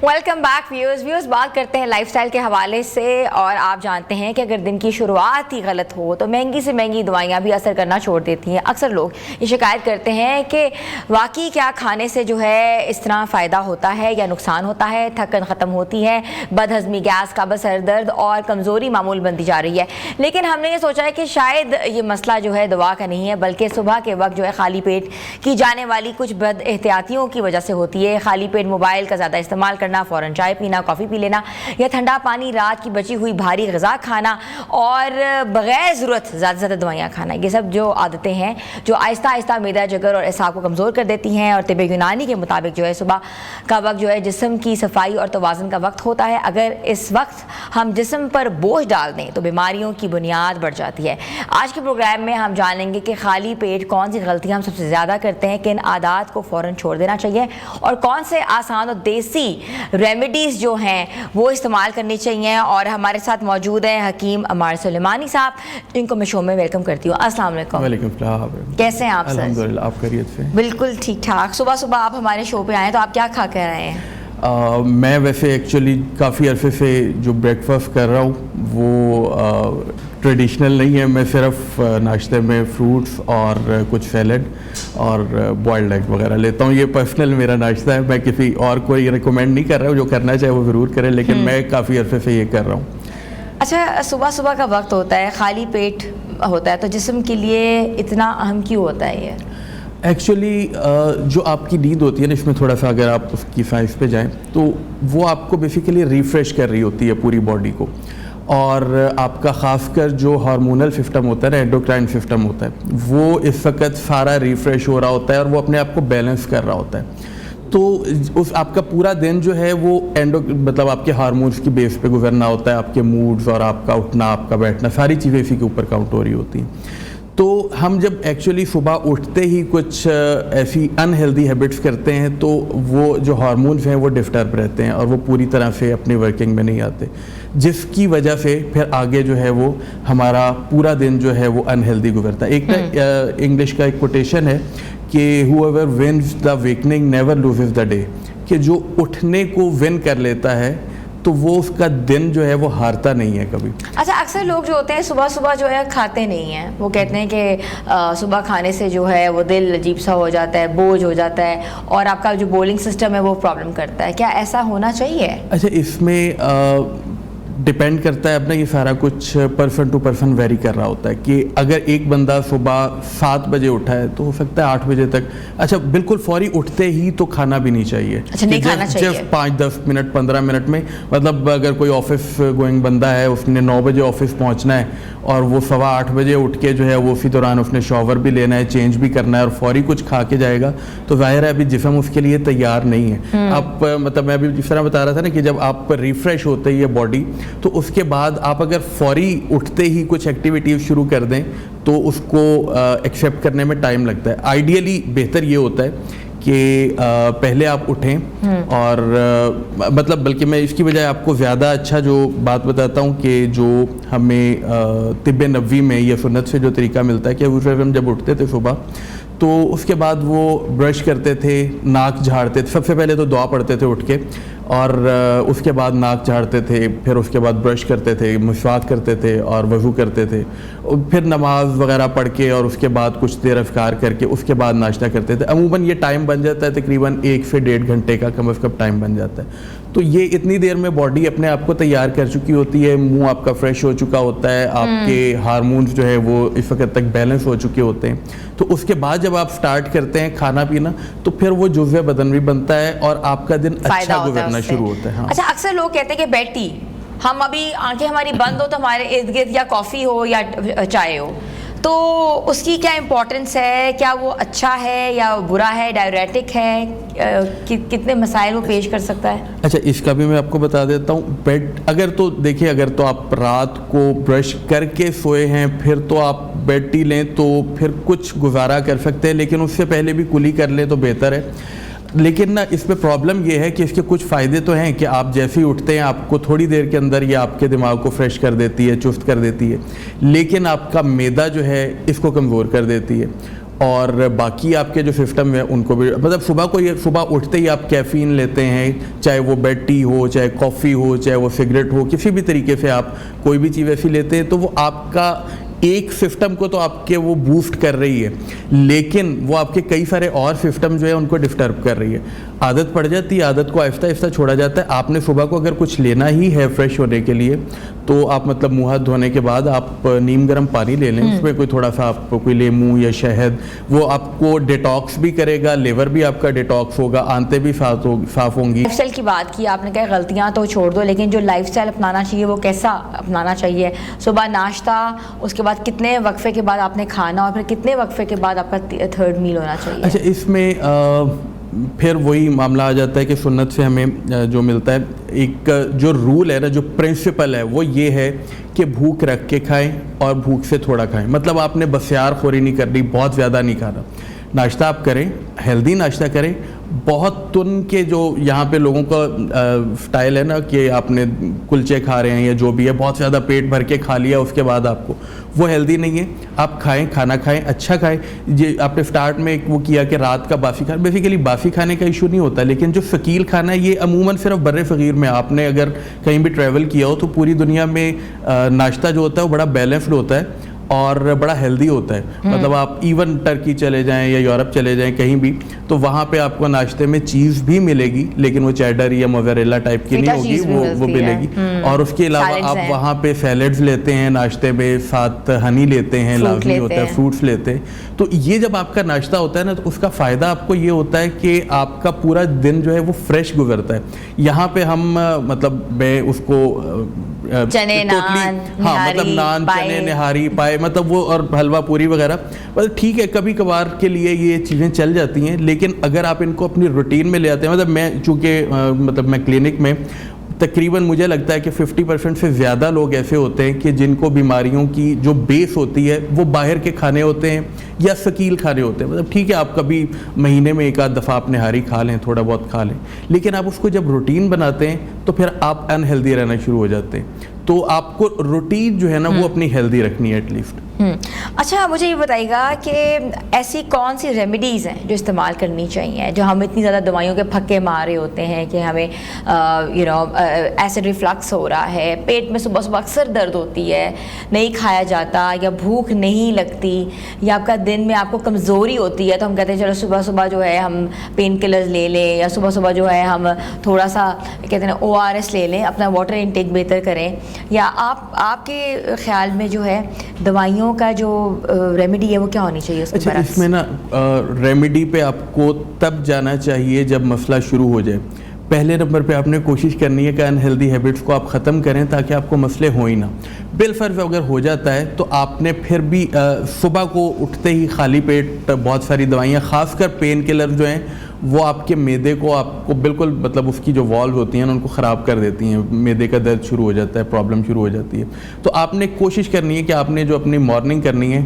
S1: Welcome back viewers. بات کرتے ہیں لائف سٹائل کے حوالے سے, اور آپ جانتے ہیں کہ اگر دن کی شروعات ہی غلط ہو تو مہنگی سے مہنگی دوائیاں بھی اثر کرنا چھوڑ دیتی ہیں. اکثر لوگ یہ شکایت کرتے ہیں کہ واقعی کیا کھانے سے جو ہے اس طرح فائدہ ہوتا ہے یا نقصان ہوتا ہے, تھکن ختم ہوتی ہے, بد ہضمی, گیس کا سر درد اور کمزوری معمول بنتی جا رہی ہے. لیکن ہم نے یہ سوچا ہے کہ شاید یہ مسئلہ جو ہے دوا کا نہیں ہے, بلکہ صبح کے وقت جو ہے خالی پیٹ کی جانے والی کچھ بد احتیاطیوں کی وجہ سے ہوتی ہے. خالی پیٹ موبائل کا زیادہ استعمال کرنا, فوراً چائے پینا, کافی پی لینا, یا ٹھنڈا پانی, رات کی بچی ہوئی بھاری غذا کھانا, اور بغیر ضرورت زیادہ سے زیادہ دوائیاں کھانا, یہ سب جو عادتیں ہیں جو آہستہ آہستہ معدہ, جگر اور اعصاب کو کمزور کر دیتی ہیں. اور طب یونانی کے مطابق جو ہے صبح کا وقت جو ہے جسم کی صفائی اور توازن کا وقت ہوتا ہے. اگر اس وقت ہم جسم پر بوجھ ڈال دیں تو بیماریوں کی بنیاد بڑھ جاتی ہے. آج کے پروگرام میں ہم جانیں گے کہ خالی پیٹ کون سی غلطیاں ہم سب سے زیادہ کرتے ہیں, کن عادات کو فوراً چھوڑ دینا چاہیے, اور کون سے آسان اور دیسی ریمیڈیز جو ہیں وہ استعمال کرنی چاہیے. اور ہمارے ساتھ موجود ہیں حکیم عمار سلیمانی صاحب, جن کو میں شو میں ویلکم کرتی ہوں. السلام علیکم.
S3: وعلیکم السلام.
S1: کیسے ہیں آپ؟
S3: الحمدللہ, آپ خیریت سے؟
S1: بالکل ٹھیک ٹھاک. صبح صبح آپ ہمارے شو پہ آئے تو آپ کیا کھا کر آئے ہیں؟
S3: میں ویسے ایکچولی کافی عرصے سے جو بریک فاسٹ کر رہا ہوں وہ ٹریڈیشنل نہیں ہے. میں صرف ناشتے میں فروٹس اور کچھ سیلڈ اور بوائلڈ ایگ وغیرہ لیتا ہوں. یہ پرسنل میرا ناشتہ ہے, میں کسی اور کو یہ ریکمینڈ نہیں کر رہا ہوں, جو کرنا چاہے وہ ضرور کرے, لیکن میں کافی عرصے سے یہ کر رہا ہوں.
S1: اچھا, صبح صبح کا وقت ہوتا ہے, خالی پیٹ ہوتا ہے, تو جسم کے لیے اتنا اہم کیوں ہوتا ہے یہ؟
S3: ایکچولی جو آپ کی نیند ہوتی ہے نا, اس میں تھوڑا سا اگر آپ اس کی سائنس پہ جائیں تو وہ آپ کو بیسیکلی ریفریش کر رہی ہوتی ہے پوری باڈی کو. اور آپ کا خاص کر جو ہارمونل سسٹم ہوتا ہے نا, اینڈوکرائن سسٹم ہوتا ہے, وہ اس وقت سارا ریفریش ہو رہا ہوتا ہے اور وہ اپنے آپ کو بیلنس کر رہا ہوتا ہے. تو اس آپ کا پورا دن جو ہے وہ مطلب آپ کے ہارمونس کی بیس پہ گزرنا ہوتا ہے. آپ کے موڈز اور آپ کا اٹھنا, آپ کا بیٹھنا, ساری چیزیں اسی کے اوپر کاؤنٹ ہو رہی ہوتی ہیں. تو ہم جب ایکچولی صبح اٹھتے ہی کچھ ایسی انہیلدی ہیبٹس کرتے ہیں تو وہ جو ہارمونز ہیں وہ ڈسٹرب رہتے ہیں اور وہ پوری طرح سے اپنی ورکنگ میں نہیں آتے, جس کی وجہ سے پھر آگے جو ہے وہ ہمارا پورا دن جو ہے وہ انہیلدی گزرتا ہے. ایک انگلش کا ایک کوٹیشن ہے کہ whoever wins the wakening never loses the day, کہ جو اٹھنے کو ون کر لیتا ہے تو وہ اس کا دن جو ہے وہ ہارتا نہیں ہے کبھی.
S1: اچھا, اکثر لوگ جو ہوتے ہیں صبح صبح جو ہے کھاتے نہیں ہیں, وہ کہتے ہیں کہ صبح کھانے سے جو ہے وہ دل عجیب سا ہو جاتا ہے, بوجھ ہو جاتا ہے, اور آپ کا جو بولنگ سسٹم ہے وہ پرابلم کرتا ہے. کیا ایسا ہونا چاہیے؟
S3: اچھا, اس میں डिपेंड करता है अपना, ये सारा कुछ पर्सन टू पर्सन वेरी कर रहा होता है कि अगर एक बंदा सुबह 7 बजे उठा है तो हो सकता है 8 बजे तक, अच्छा बिल्कुल फौरी उठते ही तो खाना भी नहीं चाहिए,
S1: अच्छा नहीं खाना चाहिए,
S3: जस्ट 5-10 मिनट 15 मिनट में, मतलब अगर कोई ऑफिस गोइंग बंदा है, उसने 9 बजे ऑफिस पहुंचना है और वो 7:15 बजे उठ के जो है वो उसी दौरान उसने शॉवर भी लेना है, चेंज भी करना है और फौरी कुछ खा के जाएगा, तो जाहिर है अभी जिस्म उसके लिए तैयार नहीं है। आप मतलब मैं अभी जिस तरह बता रहा था ना कि जब आप रिफ्रेश होते ही है बॉडी, तो उसके बाद आप अगर फौरी उठते ही कुछ एक्टिविटीज शुरू कर दें तो उसको एक्सेप्ट करने में टाइम लगता है। आइडियली बेहतर ये होता है कि पहले आप उठें और मतलब बल्कि मैं इसकी बजाय आपको ज़्यादा अच्छा जो बात बताता हूँ कि जो हमें तिब्बे नबवी में या सुन्नत से जो तरीका मिलता है कि हम जब उठते थे सुबह तो उसके बाद वो ब्रश करते थे, नाक झाड़ते थे, सबसे पहले तो दुआ पढ़ते थे उठ के और उसके बाद नाक झाड़ते थे, फिर उसके बाद ब्रश करते थे, मुसवाक करते थे और वज़ू करते थे, और फिर नमाज वगैरह पढ़ के और उसके बाद कुछ देर अज़कार करके उसके बाद नाश्ता करते थे। अमूमन ये टाइम बन जाता है तकरीबन 1 से 1.5 घंटे का कम अज़ कम टाइम बन जाता है। तो ये इतनी देर में बॉडी अपने आप को तैयार कर चुकी होती है, मुंह आपका फ्रेश हो चुका होता है, आपके हार्मोन्स जो है वो इस वक्त तक बैलेंस हो चुके होते हैं। तो उसके बाद जब आप स्टार्ट करते हैं खाना पीना तो फिर वो जुज़्व बदन भी बनता है और आपका दिन अच्छा गुजरना शुरू होता है। हाँ।
S1: अच्छा, अक्सर लोग कहते हैं कि बेड टी, हम अभी आंखें हमारी बंद हो तो हमारे इर्द गिर्द या कॉफ़ी हो या चाय हो, तो उसकी क्या इम्पोर्टेंस है, क्या वो अच्छा है या बुरा है, डायरेटिक है, कितने मसाइल वो पेश कर सकता है?
S3: अच्छा, इसका भी मैं आपको बता देता हूँ। बेड अगर तो देखिए, अगर तो आप रात को ब्रश करके सोए हैं फिर तो आप बेड टी लें तो फिर कुछ गुजारा कर सकते हैं, लेकिन उससे पहले भी कुली कर लें तो बेहतर है। लेकिन ना इसमें प्रॉब्लम ये है कि इसके कुछ फ़ायदे तो हैं कि आप जैसे ही उठते हैं आपको थोड़ी देर के अंदर ये आपके दिमाग को फ्रेश कर देती है, चुस्त कर देती है, लेकिन आपका मैदा जो है इसको कमज़ोर कर देती है और बाकी आपके जो सिस्टम है उनको भी, मतलब सुबह उठते ही आप कैफ़ीन लेते हैं, चाहे वो बेड टी हो, चाहे कॉफ़ी हो, चाहे वो सिगरेट हो, किसी भी तरीके से आप कोई भी चीज़ ऐसी लेते हैं तो वो आपका एक सिस्टम को तो आपके वो बूस्ट कर रही है, लेकिन वो आपके कई सारे और सिस्टम जो है उनको डिस्टर्ब कर रही है। आदत पड़ जाती है, आदत को आहिस्ता आहिस्ता छोड़ा जाता है। आपने सुबह को अगर कुछ लेना ही है फ्रेश होने के लिए तो आप मतलब मुँह हाथ धोने के बाद आप नीम गर्म पानी ले लें, उसमें कोई थोड़ा सा आप कोई लेमू या शहद, वो आपको डिटॉक्स भी करेगा, लिवर भी आपका डिटॉक्स होगा, आंतें भी साफ होंगी।
S1: लाइफस्टाइल की बात की आपने, कहा गलतियां तो छोड़ दो, लेकिन जो लाइफस्टाइल अपनाना चाहिए वो कैसा अपनाना चाहिए? सुबह नाश्ता, उसके बाद कितने वक्फे के बाद आपने खाना और फिर कितने वक्फे के बाद आपका थर्ड मील होना चाहिए?
S3: अच्छा, इसमें फिर वही मामला आ जाता है कि सुन्नत से हमें जो मिलता है एक जो रूल है ना, जो प्रिंसिपल है वो ये है कि भूख रख के खाएं और भूख से थोड़ा खाएं। मतलब आपने बसियार खोरी नहीं करनी, बहुत ज़्यादा नहीं खाना। नाश्ता आप करें, हेल्दी नाश्ता करें। बहुत तुन के जो यहाँ पे लोगों का स्टाइल है ना कि आपने कुलचे खा रहे हैं या जो भी है, बहुत ज़्यादा पेट भर के खा लिया उसके बाद आपको, वो हेल्दी नहीं है। आप खाएं, खाना खाएं, अच्छा खाएं। ये आपने स्टार्ट में एक वो किया कि रात का बासी खाना, बेसिकली बासी खाने का इशू नहीं होता, लेकिन जो शकील खाना है ये अमूमन सिर्फ बर्रे फ़कीर में, आपने अगर कहीं भी ट्रैवल किया हो तो पूरी दुनिया में नाश्ता जो होता है वो बड़ा बैलेंस्ड होता है और बड़ा हेल्दी होता है। मतलब आप इवन टर्की चले जाएं या यूरोप चले जाएं कहीं भी, तो वहाँ पे आपको नाश्ते में चीज़ भी मिलेगी, लेकिन वो चेडर या मोज़रेला टाइप की नहीं होगी, वो मिलेगी। और उसके अलावा आप वहाँ पे सैलड्स लेते हैं नाश्ते में, साथ हनी लेते हैं, लाजमी होता है, फ्रूट्स लेते हैं। तो ये जब आपका नाश्ता होता है ना तो उसका फ़ायदा आपको ये होता है कि आपका पूरा दिन जो है वो फ्रेश गुजरता है। यहाँ पे हम मतलब मैं उसको
S1: चने, नान,
S3: हाँ मतलब नान, चने, निहारी, पाए, मतलब वो और हलवा पूरी वगैरह, मतलब ठीक है कभी कभार के लिए ये चीज़ें चल जाती हैं, लेकिन अगर आप इनको अपनी रूटीन में ले आते हैं, मतलब मैं चूँकि मतलब मैं क्लिनिक में तकरीबन मुझे लगता है कि 50% से ज़्यादा लोग ऐसे होते हैं कि जिनको बीमारियों की जो बेस होती है वो बाहर के खाने होते हैं या शकील खाने होते हैं। मतलब ठीक है आप कभी महीने में एक आध दफ़ा आप निहारी खा लें, थोड़ा बहुत खा लें, लेकिन आप उसको जब रूटीन बनाते हैं तो फिर आप अनहेल्दी रहना शुरू हो जाते हैं। तो आपको रूटीन जो है ना वो अपनी हेल्दी रखनी है एटलीस्ट।
S1: اچھا مجھے یہ بتائیے گا کہ ایسی کون سی ریمیڈیز ہیں جو استعمال کرنی چاہیے، جو ہم اتنی زیادہ دوائیوں کے پھکے مار رہے ہوتے ہیں کہ ہمیں ایسڈ ریفلکس ہو رہا ہے، پیٹ میں صبح صبح اکثر درد ہوتی ہے، نہیں کھایا جاتا، یا بھوک نہیں لگتی، یا آپ کا دن میں آپ کو کمزوری ہوتی ہے تو ہم کہتے ہیں چلو صبح صبح جو ہے ہم پین کلرز لے لیں، یا صبح صبح جو ہے ہم تھوڑا سا کہتے ہیں ORS لے لیں، اپنا واٹر انٹیک بہتر کریں، یا آپ کے خیال میں جو ہے دوائیوں کا جو ریمیڈی ہے وہ کیا ہونی چاہیے اس کے
S3: اچھا
S1: برعکس؟
S3: اس میں نا ریمیڈی پہ آپ کو تب جانا چاہیے جب مسئلہ شروع ہو جائے. پہلے نمبر پہ آپ نے کوشش کرنی ہے کہ انہیلدی ہیبٹس کو آپ ختم کریں تاکہ آپ کو مسئلے ہوں ہی نہ. بالفرض اگر ہو جاتا ہے تو آپ نے پھر بھی صبح کو اٹھتے ہی خالی پیٹ بہت ساری دوائیاں، خاص کر پین کلر جو ہیں وہ آپ کے معدے کو آپ کو بالکل مطلب اس کی جو والو ہوتی ہیں ان کو خراب کر دیتی ہیں، معدے کا درد شروع ہو جاتا ہے، پرابلم شروع ہو جاتی ہے. تو آپ نے کوشش کرنی ہے کہ آپ نے جو اپنی مارننگ کرنی ہے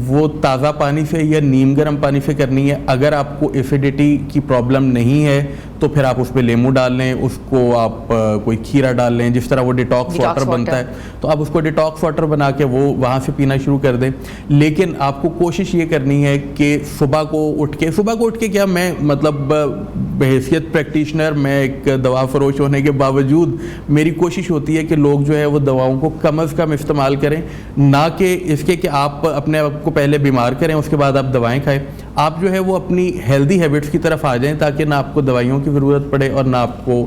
S3: وہ تازہ پانی سے یا نیم گرم پانی سے کرنی ہے. اگر آپ کو ایسیڈیٹی کی پرابلم نہیں ہے تو پھر آپ اس پہ لیمو ڈال لیں، اس کو آپ کوئی کھیرا ڈال لیں، جس طرح وہ ڈیٹاکس واٹر بنتا ہے تو آپ اس کو ڈیٹاکس واٹر بنا کے وہ وہاں سے پینا شروع کر دیں. لیکن آپ کو کوشش یہ کرنی ہے کہ صبح کو اٹھ کے کیا میں مطلب بحیثیت پریکٹیشنر، میں ایک دوا فروش ہونے کے باوجود میری کوشش ہوتی ہے کہ لوگ جو ہے وہ دواؤں کو کم از کم استعمال کریں، نہ کہ اس کے کہ آپ اپنے آپ کو پہلے بیمار کریں اس کے بعد آپ دوائیں کھائیں. آپ جو ہے وہ اپنی ہیلدی ہیبٹس کی طرف آ جائیں تاکہ نہ آپ کو دوائیوں کی ضرورت پڑے اور نہ آپ کو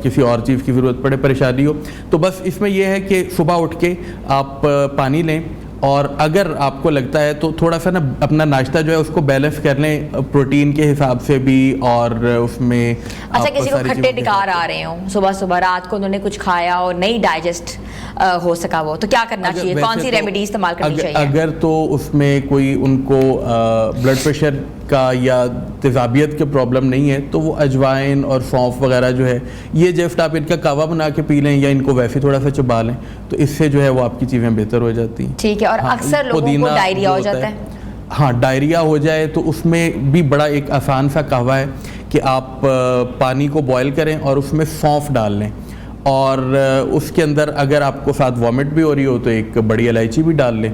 S3: کسی اور چیز کی ضرورت پڑے، پریشانی ہو. تو بس اس میں یہ ہے کہ صبح اٹھ کے آپ پانی لیں، اور اگر آپ کو لگتا ہے تو تھوڑا سا نا اپنا ناشتہ جو ہے اس کو بیلنس کر لیں پروٹین کے حساب سے بھی، اور اس میں
S1: اچھا کسی کو کھٹے ڈکار آ رہے ہوں صبح صبح، رات کو انہوں نے کچھ کھایا اور نہیں ڈائجسٹ ہو سکا وہ، تو کیا کرنا چاہیے؟ کون سی ریمیڈی استعمال کرنی چاہیے؟
S3: اگر تو اس میں کوئی ان کو بلڈ پریشر کا یا تیزابیت کے پرابلم نہیں ہے تو وہ اجوائن اور سونف وغیرہ جو ہے یہ جسٹ آپ ان کا کعوہ بنا کے پی لیں یا ان کو ویسے تھوڑا سا چبا لیں تو اس سے جو ہے وہ آپ کی چیزیں بہتر ہو جاتی ہیں.
S1: ٹھیک ہے. اور اکثر لوگوں کو ڈائریا ہو جاتا ہے.
S3: ہاں ڈائریا ہو جائے تو اس میں بھی بڑا ایک آسان سا قہوہ ہے کہ آپ پانی کو بوائل کریں اور اس میں سونف ڈال لیں، اور اس کے اندر اگر آپ کو ساتھ وامٹ بھی ہو رہی ہو تو ایک بڑی الائچی بھی ڈال لیں.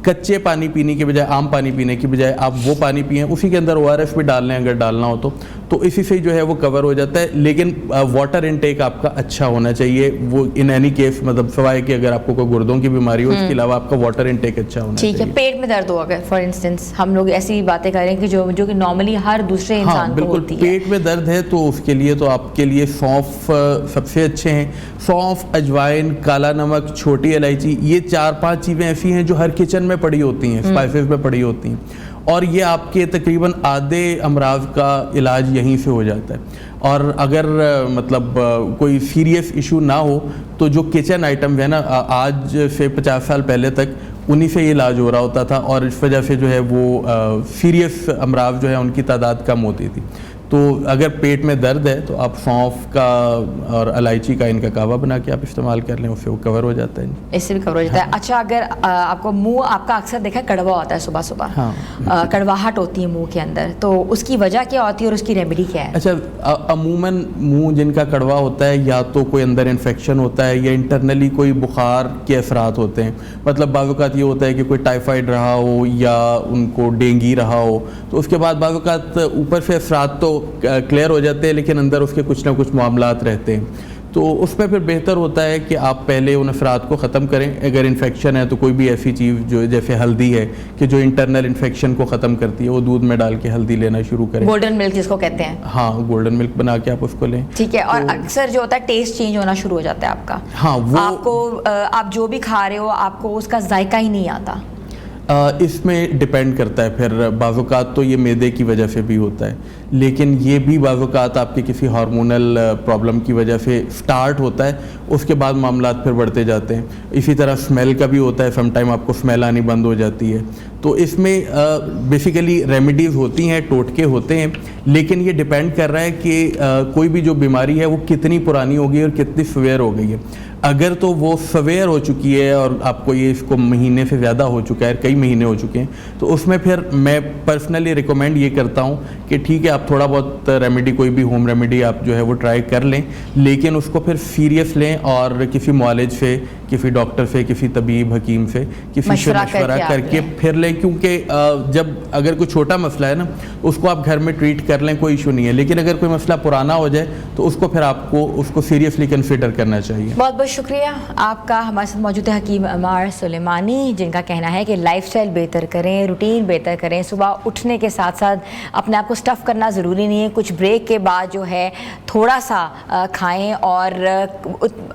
S3: کچے پانی پینے کی بجائے، عام پانی پینے کی بجائے آپ وہ پانی پئیں، اسی کے اندر ORS بھی ڈال لیں اگر ڈالنا ہو تو اسی سے جو ہے وہ کور ہو جاتا ہے. لیکن واٹر انٹیک آپ کا اچھا ہونا چاہیے، وہ ان اینی کیس مطلب سوائے کہ اگر آپ کو کوئی گردوں کی بیماری ہو، اس کے علاوہ آپ کا واٹر انٹیک اچھا ہونا چاہیے.
S1: ٹھیک ہے. پیٹ میں درد ہو اگر فار انسٹنس ہم لوگ ایسی باتیں کر رہے ہیں کہ جو کہ نارملی ہر دوسرے انسان کو ہوتی ہے،
S3: پیٹ میں درد ہے تو اس کے لیے تو آپ کے لیے سونف سب سے اچھے ہیں. سونف، اجوائن، کالا نمک، چھوٹی الائچی، یہ 4-5 چیزیں ایسی ہیں جو ہر کچن میں پڑی ہوتی ہیں، اسپائسز میں پڑی ہوتی ہیں، اور یہ آپ کے تقریباً آدھے امراض کا علاج یہیں سے ہو جاتا ہے. اور اگر مطلب کوئی سیریس ایشو نہ ہو تو جو کچن آئٹم ہے نا، آج سے 50 سال پہلے تک انہی سے یہ علاج ہو رہا ہوتا تھا، اور اس وجہ سے جو ہے وہ سیریس امراض جو ہے ان کی تعداد کم ہوتی تھی. تو اگر پیٹ میں درد ہے تو آپ سونف کا اور الائچی کا ان کا کعوہ بنا کے آپ استعمال کر لیں، اس سے وہ کور ہو جاتا ہے.
S1: اس سے بھی کور ہو جاتا ہے. اچھا اگر آپ کو منہ آپ کا اکثر دیکھا کڑوا ہوتا ہے صبح صبح، کڑواہٹ ہوتی ہے منہ کے اندر، تو اس کی وجہ کیا ہوتی ہے اور اس کی ریمیڈی کیا ہے؟
S3: اچھا عموماً منہ جن کا کڑوا ہوتا ہے یا تو کوئی اندر انفیکشن ہوتا ہے یا انٹرنلی کوئی بخار کے اثرات ہوتے ہیں. مطلب بعض اوقات یہ ہوتا ہے کہ کوئی ٹائیفائڈ رہا ہو یا ان کو ڈینگی رہا ہو تو اس کے بعد بعض اوقات اوپر سے اثرات تو کلیئر ہو جاتے ہیں لیکن اندر اس کے کچھ نہ کچھ معاملات رہتے ہیں. تو اس میں پھر بہتر ہوتا ہے کہ آپ پہلے ان اثرات کو ختم کریں. اگر انفیکشن ہے تو کوئی بھی ایسی چیز جو جیسے ہلدی ہے کہ جو انٹرنل انفیکشن کو ختم کرتی ہے، وہ دودھ میں ڈال کے ہلدی لینا شروع کریں.
S1: گولڈن ملک جس کو کہتے ہیں.
S3: ہاں گولڈن ملک بنا کے آپ اس کو لیں.
S1: ٹھیک ہے. اور اکثر جو ہوتا ہے ٹیسٹ چینج ہونا شروع ہو جاتا ہے آپ کا.
S3: ہاں وہ
S1: آپ کو آپ جو بھی کھا رہے ہو آپ کو اس کا ذائقہ ہی نہیں آتا.
S3: اس میں ڈیپینڈ کرتا ہے پھر. بعض اوقات تو یہ معدے کی وجہ سے بھی ہوتا ہے، لیکن یہ بھی بعض اوقات آپ کے کسی ہارمونل پرابلم کی وجہ سے سٹارٹ ہوتا ہے، اس کے بعد معاملات پھر بڑھتے جاتے ہیں. اسی طرح اسمیل کا بھی ہوتا ہے، سم ٹائم آپ کو اسمیل آنی بند ہو جاتی ہے. تو اس میں بیسیکلی ریمیڈیز ہوتی ہیں، ٹوٹکے ہوتے ہیں، لیکن یہ ڈیپینڈ کر رہا ہے کہ کوئی بھی جو بیماری ہے وہ کتنی پرانی ہو گئی اور کتنی سویئر ہو گئی ہے. اگر تو وہ سویئر ہو چکی ہے اور آپ کو یہ اس کو مہینے سے زیادہ ہو چکا ہے، کئی مہینے ہو چکے ہیں، تو اس میں پھر میں پرسنلی ریکمینڈ یہ کرتا ہوں کہ ٹھیک ہے آپ تھوڑا بہت ریمیڈی, کوئی بھی ہوم ریمیڈی آپ جو ہے وہ ٹرائی کر لیں, لیکن اس کو پھر سیریس لیں اور کسی معالج سے, کسی ڈاکٹر سے, کسی طبیب حکیم سے کسی سے مشورہ کر کے پھر لیں, کیونکہ جب اگر کوئی چھوٹا مسئلہ ہے نا اس کو آپ گھر میں ٹریٹ کر لیں, کوئی ایشو نہیں ہے, لیکن اگر کوئی مسئلہ پرانا ہو جائے تو اس کو پھر آپ کو اس کو سیریسلی کنسیڈر کرنا چاہیے.
S1: بہت بہت شکریہ آپ کا. ہمارے ساتھ موجود ہے حکیم عمار سلیمانی, جن کا کہنا ہے کہ لائف اسٹائل بہتر کریں, روٹین بہتر کریں, صبح اٹھنے کے ساتھ ساتھ اپنے آپ کو اسٹف کرنا ضروری نہیں ہے, کچھ بریک کے بعد جو ہے تھوڑا سا کھائیں اور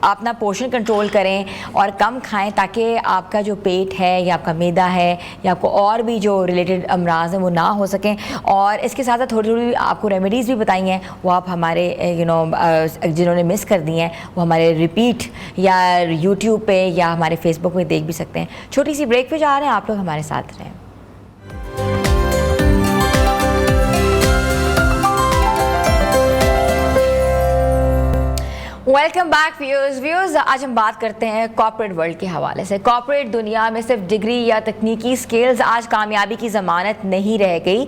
S1: اپنا پورشن کنٹرول کریں اور کم کھائیں تاکہ آپ کا جو پیٹ ہے یا آپ کا معدہ ہے یا آپ کو اور بھی جو ریلیٹڈ امراض ہیں وہ نہ ہو سکیں. اور اس کے ساتھ ساتھ تھوڑی تھوڑی آپ کو ریمیڈیز بھی بتائی ہیں, وہ آپ ہمارے جنہوں نے مس کر دی ہیں وہ ہمارے ریپیٹ یا یوٹیوب پہ یا ہمارے فیس بک پہ دیکھ بھی سکتے ہیں. چھوٹی سی بریک پہ جا رہے ہیں, آپ لوگ ہمارے ساتھ رہیں. Welcome back viewers. آج ہم بات کرتے ہیں کارپوریٹ ورلڈ کے حوالے سے. کارپوریٹ دنیا میں صرف ڈگری یا تکنیکی سکلز آج کامیابی کی ضمانت نہیں رہ گئی.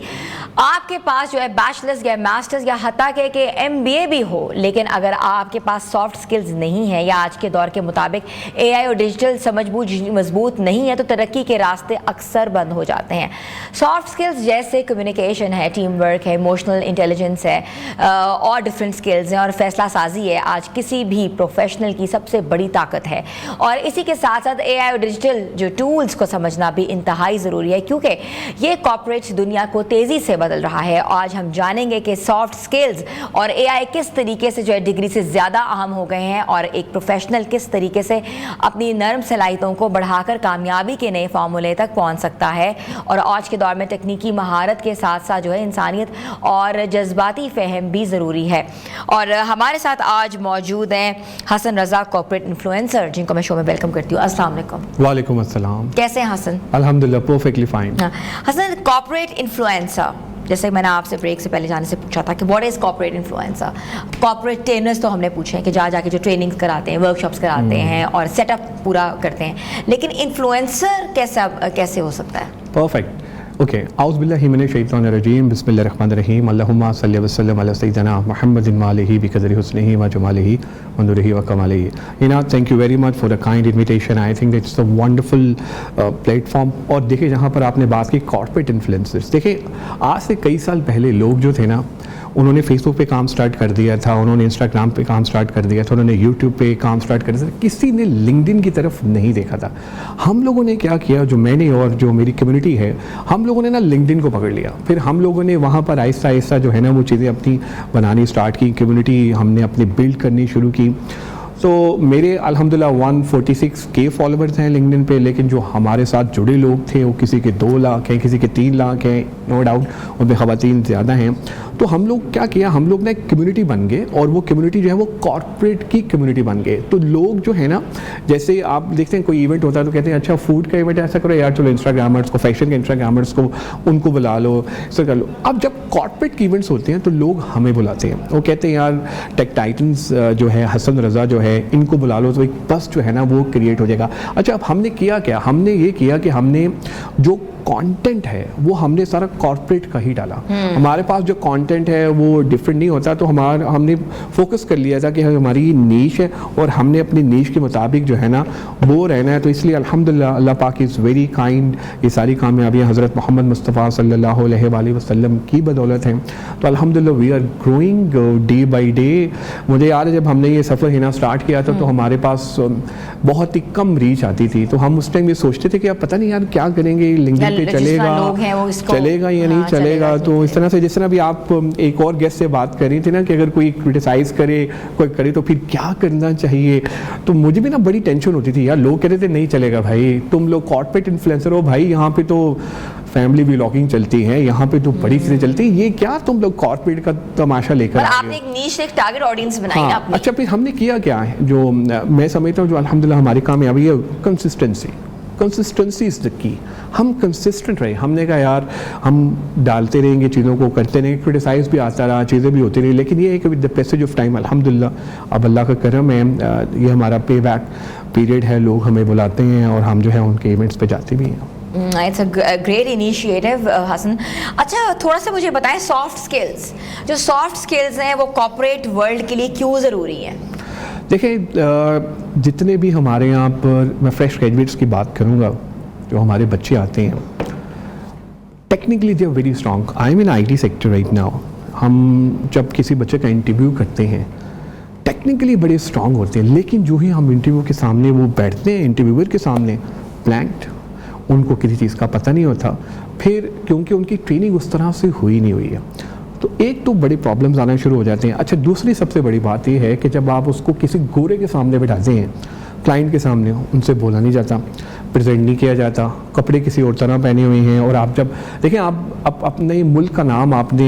S1: آپ کے پاس جو ہے بیچلرز یا ماسٹرز یا حتیٰ کہ MBA بھی ہو, لیکن اگر آپ کے پاس سافٹ سکلز نہیں ہیں یا آج کے دور کے مطابق AI اور ڈیجیٹل سمجھ بوجھ مضبوط نہیں ہے تو ترقی کے راستے اکثر بند ہو جاتے ہیں. سافٹ سکلز جیسے کمیونیکیشن ہے, ٹیم ورک ہے, ایموشنل انٹیلیجنس ہے اور ڈفرینٹ سکلز ہیں اور فیصلہ سازی ہے, آج کسی بھی پروفیشنل کی سب سے بڑی طاقت ہے. اور اسی کے ساتھ ساتھ AI اور ڈیجیٹل جو ٹولز کو سمجھنا بھی انتہائی ضروری ہے, کیونکہ یہ کارپوریٹ دنیا کو تیزی سے بدل رہا ہے. آج ہم جانیں گے کہ سافٹ سکلز اور AI کس طریقے سے جو ہے ڈگری سے زیادہ اہم ہو گئے ہیں اور ایک پروفیشنل کس طریقے سے اپنی نرم صلاحیتوں کو بڑھا کر کامیابی کے نئے فارمولے تک پہنچ سکتا ہے. اور آج کے دور میں تکنیکی مہارت کے ساتھ ساتھ جو ہے انسانیت اور جذباتی فہم بھی ضروری ہے. اور ہمارے ساتھ آج موجود ہیں حسن رضا, کارپوریٹ انفلوئنسر, جن کو میں شو میں ویلکم کرتی ہوں. السلام علیکم.
S4: وعلیکم السلام.
S1: کیسے ہیں حسن؟
S4: الحمدللہ پرفیکٹلی فائن.
S1: حسن, کارپوریٹ انفلوئنسر, جیسے میں نے آپ سے بریک سے پہلے جانے سے پوچھا تھا کہ what is corporate influencer. Corporate trainers تو ہم نے پوچھے ہیں کہ جا کے جو ٹریننگز کراتے ہیں, ورک شاپس کراتے ہیں اور سیٹ اپ پورا کرتے ہیں, لیکن انفلوئنسر کیسے ہو سکتا ہے؟
S4: پرفیکٹ. اوکے, اعوذ باللہ من الشیطان الرجیم, بسم اللہ الرحمن الرحیم. اللہم صلی وسلم علی سیدنا محمد وآلہ بقدر حسنہ وجمالہ ونورہ وکمالہ. Thank you very much for a kind invitation. I think it's a wonderful platform. اور دیکھیں جہاں پر آپ نے بات کی کارپوریٹ انفلوئنسرز, دیکھیں آج سے کئی سال پہلے لوگ جو تھے نا انہوں نے فیس بک پہ کام سٹارٹ کر دیا تھا, انہوں نے انسٹاگرام پہ کام سٹارٹ کر دیا تھا, انہوں نے یوٹیوب پہ کام سٹارٹ کر دیا تھا, کسی نے لنکڈن کی طرف نہیں دیکھا تھا. ہم لوگوں نے کیا کیا, جو میں نے اور جو میری کمیونٹی ہے, ہم لوگوں نے نا لنکڈن کو پکڑ لیا. پھر ہم لوگوں نے وہاں پر آہستہ آہستہ جو ہے نا وہ چیزیں اپنی بنانی سٹارٹ کی, کمیونٹی ہم نے اپنی بلڈ کرنی شروع کی. تو میرے الحمدللہ 146K فالوورز ہیں لنکڈن پہ, لیکن جو ہمارے ساتھ جڑے لوگ تھے وہ کسی کے 2 لاکھ ہیں, کسی کے 3 لاکھ ہیں, نو ڈاؤٹ ان میں خواتین زیادہ ہیں. تو ہم لوگ کیا کیا, ہم لوگ نا ایک کمیونٹی بن گئے, اور وہ کمیونٹی جو ہے وہ کارپوریٹ کی کمیونٹی بن گئے. تو لوگ جو ہے نا, جیسے آپ دیکھتے ہیں کوئی ایونٹ ہوتا ہے تو کہتے ہیں اچھا فوڈ کا ایونٹ ہے, ایسا کرو یار, چلو انسٹاگرامرس کو, فیشن کے انسٹاگرامرس کو ان کو بلا لو, ایسا کر لو. اب جب کارپوریٹ کے ایونٹس ہوتے ہیں تو لوگ ہمیں بلاتے ہیں, وہ کہتے ہیں یار ٹیک ٹائٹنس جو ہے حسن رضا جو ہے ان کو بلا لو, تو ایک بس جو ہے نا وہ کریٹ ہو جائے گا. اچھا اب ہم نے کیا, ہم نے یہ کیا کہ ہم نے جو کانٹینٹ ہے وہ ہم نے سارا کارپوریٹ کا ہی ڈالا. ہمارے پاس جو کانٹینٹ ہے وہ ڈفرینٹ نہیں ہوتا, تو ہم نے فوکس کر لیا تھا کہ ہماری نیش ہے اور ہم نے اپنی نیش کے مطابق جو ہے نا وہ رہنا ہے. تو اس لیے الحمدللہ اللہ پاک از ویری کائنڈ. یہ ساری کامیابیاں حضرت محمد مصطفیٰ صلی اللہ علیہ وآلہ وسلم کی بدولت ہیں. تو الحمدللہ we are growing day by day. مجھے یاد ہے جب ہم نے یہ سفر ہنا سٹارٹ کیا تھا تو ہمارے پاس بہت ہی کم ریچ آتی تھی, تو ہم اس ٹائم یہ سوچتے تھے کہ اب پتہ نہیں یار کیا کریں گے, لنکڈن پہ چلے گا یا نہیں چلے گا. تو اس طرح سے جس طرح بھی آپ ایک اور گیسٹ سے بات کر رہی تھی نا کہ اگر کوئی کرٹیسائز کرے, کوئی کرے تو پھر کیا کرنا چاہیے. تو مجھے بھی نا بڑی ٹینشن ہوتی تھی یار, لوگ کہتے تھے نہیں چلے گا بھائی, تم لوگ کارپوریٹ انفلوئنسر ہو بھائی, یہاں پہ تو فیملی ولاگنگ چلتی ہے, یہاں پہ تو بڑی چیزیں چلتی ہیں, یہ کیا تم لوگ کارپوریٹ کا تماشا لے کر
S1: آپ نے ایک نیش, ایک ٹارگٹ آڈینس بنائی نا اپنی.
S4: اچھا پھر ہم نے کیا ہے, جو میں سمجھتا ہوں جو الحمدللہ ہماری کامیابی ہے, کنسسٹنسی از دا کی. ہم کنسسٹنٹ رہے, ہم نے کہا یار ہم ڈالتے رہیں گے چیزوں کو, کرتے رہیں گے, کرٹیسائز بھی آتا رہا, چیزیں بھی ہوتی رہی, لیکن یہ ہے کہ with the passage of time الحمدللہ اب اللہ کا کرم ہے, یہ ہمارا پے بیک پیریڈ ہے, لوگ ہمیں بلاتے ہیں اور ہم جو ہے ان کے ایونٹس پہ جاتے بھی ہیں.
S1: It's a great initiative Hasan. अच्छा, थोड़ा सा मुझे बताएं सॉफ्ट स्किल्स, जो सॉफ्ट स्किल्स हैं वो कॉर्पोरेट वर्ल्ड के लिए क्यों ज़रूरी हैं?
S4: देखिए, जितने भी हमारे यहाँ पर, मैं फ्रेश ग्रेजुएट्स की बात करूँगा, जो हमारे बच्चे आते हैं, technically they are very strong. I am in IT sector right now. हम जब किसी बच्चे का इंटरव्यू करते हैं, टेक्निकली बड़े स्ट्रॉन्ग होते हैं, लेकिन जो ही हम इंटरव्यू के सामने वो बैठते हैं, इंटरव्यूअर के सामने, ब्लैंक्ड, उनको किसी चीज़ का पता नहीं होता. फिर क्योंकि उनकी ट्रेनिंग उस तरह से हुई नहीं हुई है, तो एक तो बड़े प्रॉब्लम्स आना शुरू हो जाते हैं. अच्छा, दूसरी सबसे बड़ी बात ये है कि जब आप उसको किसी गोरे के सामने बैठाते हैं, क्लाइंट के सामने, उनसे बोला नहीं जाता, प्रेजेंट नहीं किया जाता, कपड़े किसी और तरह पहने हुए हैं. और आप जब देखें, आप अपने मुल्क का नाम आपने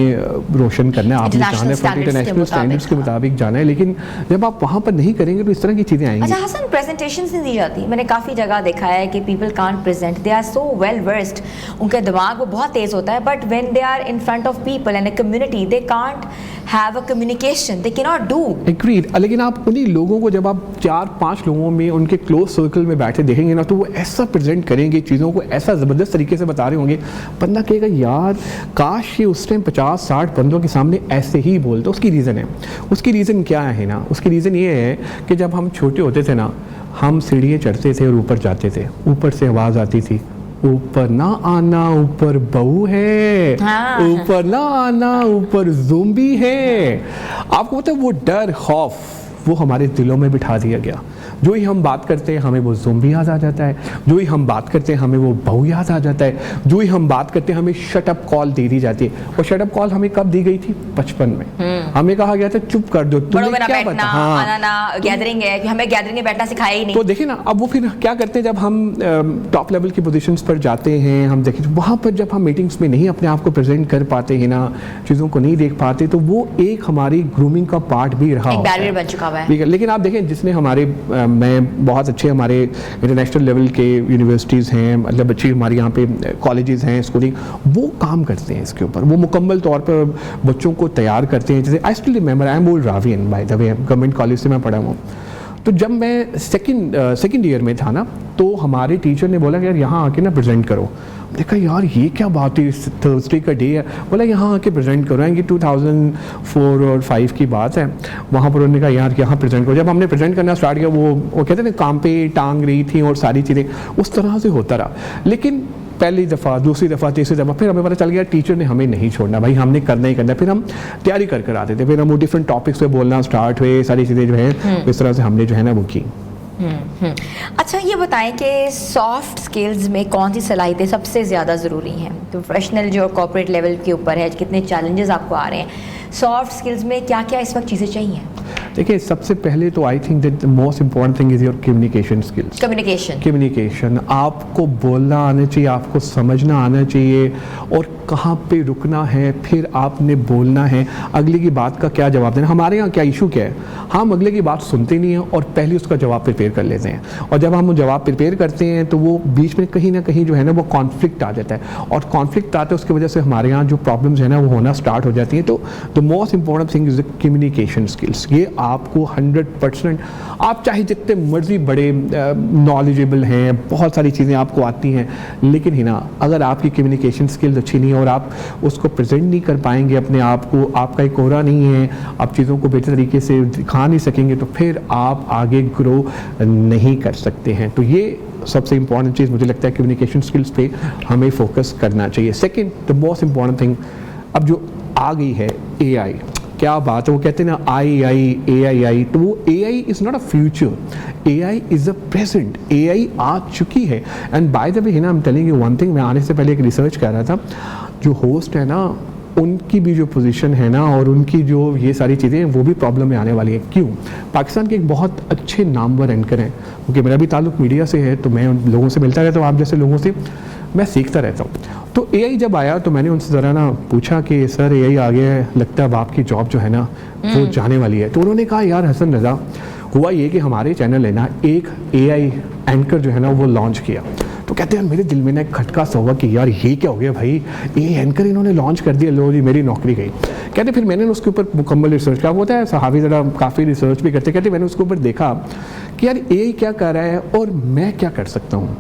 S4: रोशन करना है, आपने जाना है इंटरनेशनल स्टैंडर्ड्स के मुताबिक जाना है, लेकिन जब आप वहाँ पर नहीं करेंगे तो इस तरह की चीज़ें आएंगी.
S1: अच्छा हसन, प्रेजेंटेशंस नहीं दी जाती. मैंने काफ़ी जगह देखा है कि people can't present, they are so well versed, उनका दिमाग वो बहुत तेज़ होता है, but when they are in front of people and a community they can't have a communication, they can not do.
S4: Agreed. लेकिन आप उन्हीं लोगों को जब आप 4-5 लोगों में उनके क्लोज सर्कल में बैठे देखेंगे ना, तो वो ऐसा प्रेजेंट करेंगे, चीज़ों को ऐसा ज़बरदस्त तरीके से बता रहे होंगे, बंदा कहेगा यार काश ये उस टाइम 50-60 बंदों के सामने ऐसे ही बोलते. उसकी रीज़न है. उसकी रीज़न क्या है ना, उसकी रीज़न ये है कि जब हम छोटे होते थे ना, हम सीढ़ियाँ चढ़ते थे और ऊपर जाते थे, ऊपर से आवाज़ आती थी, ऊपर ना आना, ऊपर बहू है, ऊपर ना आना, ऊपर ज़ोंबी है. आपको पता है, वो डर, खौफ, वो हमारे दिलों में बिठा दिया गया. जो ही हम बात करते हैं हमें वो ज़ोंबी याद आ जाता है, जो ही हम बात करते हैं हमें वो बहू याद आ जाता है, जो ही हम बात करते हैं हमें शट अप कॉल दे दी जाती है. और शट अप कॉल हमें कब दी गई थी? बचपन में. हमें कहा गया था चुप कर दो, तुम्हें क्या पता.
S1: हाँ, गैदरिंग है, हमें गैदरिंग में बैठना सिखाया ही नहीं.
S4: तो देखिए ना, अब वो फिर क्या करते हैं, जब हम टॉप लेवल की पोजीशंस पर जाते हैं, हम देखें वहाँ पर जब हम मीटिंग्स में नहीं अपने आप को प्रेजेंट कर पाते हैं ना, चीज़ों को नहीं देख पाते, तो वो एक हमारी ग्रूमिंग का पार्ट भी रहा,
S1: एक बैरियर बन चुका है.
S4: लेकिन आप देखें, जिसने हमारे मैं बहुत अच्छे हमारे इंटरनेशनल लेवल के यूनिवर्सिटीज़ हैं, मतलब अच्छी हमारे यहाँ पे कॉलेजेस हैं, स्कूलिंग, वो काम करते हैं इसके ऊपर, वो मुकम्मल तौर पर बच्चों को तैयार करते हैं. जैसे I still remember, I am old Ravian by the way, government college से मैं पढ़ा हूँ. तो जब मैं सेकंड ईयर में था ना, तो हमारे टीचर ने बोला कि यार यहाँ आके ना प्रेजेंट करो. देखा यार ये क्या बात है, थर्सडे का डे है, बोला यहाँ आके प्रेजेंट करो. कि 2004 और 5 की बात है. वहाँ पर उन्होंने कहा यार यहाँ प्रेजेंट करो. जब हमने प्रेजेंट करना स्टार्ट किया, वो कहते हैं काम पे टांग रही थी और सारी चीज़ें उस तरह से होता रहा. लेकिन पहली दफ़ा, दूसरी दफ़ा, तीसरी दफ़ा, फिर हमें पता चल गया टीचर ने हमें नहीं छोड़ना, भाई हमने करना ही करना. फिर हम तैयारी कर आते थे, फिर हम वो डिफरेंट टॉपिक्स पे बोलना स्टार्ट हुए, सारी चीज़ें जो है इस तरह से हमने जो है ना वो की.
S1: अच्छा, ये बताएं कि सॉफ्ट स्किल्स में कौन सी सलाहियतें सबसे ज़्यादा ज़रूरी हैं? तो प्रोफेशनल जो कॉर्पोरेट लेवल के ऊपर है, कितने चैलेंजेस आपको आ रहे हैं, सॉफ्ट स्किल्स में क्या क्या इस वक्त चीज़ें चाहिए?
S4: देखिए, सबसे पहले तो I think that the most important thing is your communication skills. Communication, आपको बोलना आना चाहिए, आपको समझना आना चाहिए, और कहाँ पे रुकना है, फिर आपने बोलना है, अगले की बात का क्या जवाब देना. हमारे यहाँ क्या इशू क्या है, हम अगले की बात सुनते नहीं हैं और पहले उसका जवाब प्रिपेयर कर लेते हैं. और जब हम वो जवाब प्रिपेयर करते हैं तो वो बीच में कहीं ना कहीं जो है ना वो कॉन्फ्लिक्ट आ जाता है, और कॉन्फ्लिक्ट आते हैं उसकी वजह से हमारे यहाँ जो प्रॉब्लम्स है ना वो होना स्टार्ट हो जाती हैं. तो the most important thing is the communication skills. ये आपको 100%, आप चाहे जितने मर्जी बड़े नॉलेजेबल हैं, बहुत सारी चीज़ें आपको आती हैं, लेकिन ही ना अगर आपकी कम्युनिकेशन स्किल्स अच्छी नहीं है और आप उसको प्रेजेंट नहीं कर पाएंगे अपने आप को, आपका एक कोरा नहीं है, आप चीज़ों को बेहतर तरीके से दिखा नहीं सकेंगे, तो फिर आप आगे ग्रो नहीं कर सकते हैं. तो ये सबसे इंपॉर्टेंट चीज़ मुझे लगता है, कम्युनिकेशन स्किल्स पे हमें फोकस करना चाहिए. Second, the most important thing अब जो आ गई है AI, क्या बात है, वो कहते हैं ना AI, तो वो AI is not a future, AI is a present. AI आ चुकी है. एंड बाय द वे है ना, I am telling you one thing, मैं आने से पहले एक रिसर्च कर रहा था, जो होस्ट है ना उनकी भी जो पोजीशन है ना और उनकी जो ये सारी चीज़ें हैं वो भी प्रॉब्लम में आने वाली है. क्यों? पाकिस्तान के एक बहुत अच्छे नामवर एंकर हैं, क्योंकि मेरा भी ताल्लुक मीडिया से है, तो मैं उन लोगों से मिलता रहता हूँ, आप जैसे लोगों से मैं सीखता रहता हूँ. तो AI जब आया तो मैंने उनसे ज़रा ना पूछा कि सर AI आ गया है, लगता है अब आपकी जॉब जो है ना वो जाने वाली है. तो उन्होंने कहा यार हसन रज़ा, हुआ ये कि हमारे चैनल है ना एक AI एंकर जो है ना वो लॉन्च किया. तो कहते हैं मेरे दिल में ना एक खटका सा हुआ कि यार ये क्या हो गया भाई, ये एंकर इन्होंने लॉन्च कर दिया, लो जी मेरी नौकरी गई. कहते फिर मैंने उसके ऊपर मुकम्मल रिसर्च किया. होता है सहाफ़ी ज़रा काफ़ी रिसर्च भी करते. कहते मैंने उसके ऊपर देखा कि यार AI क्या कर रहा है और मैं क्या कर सकता हूँ.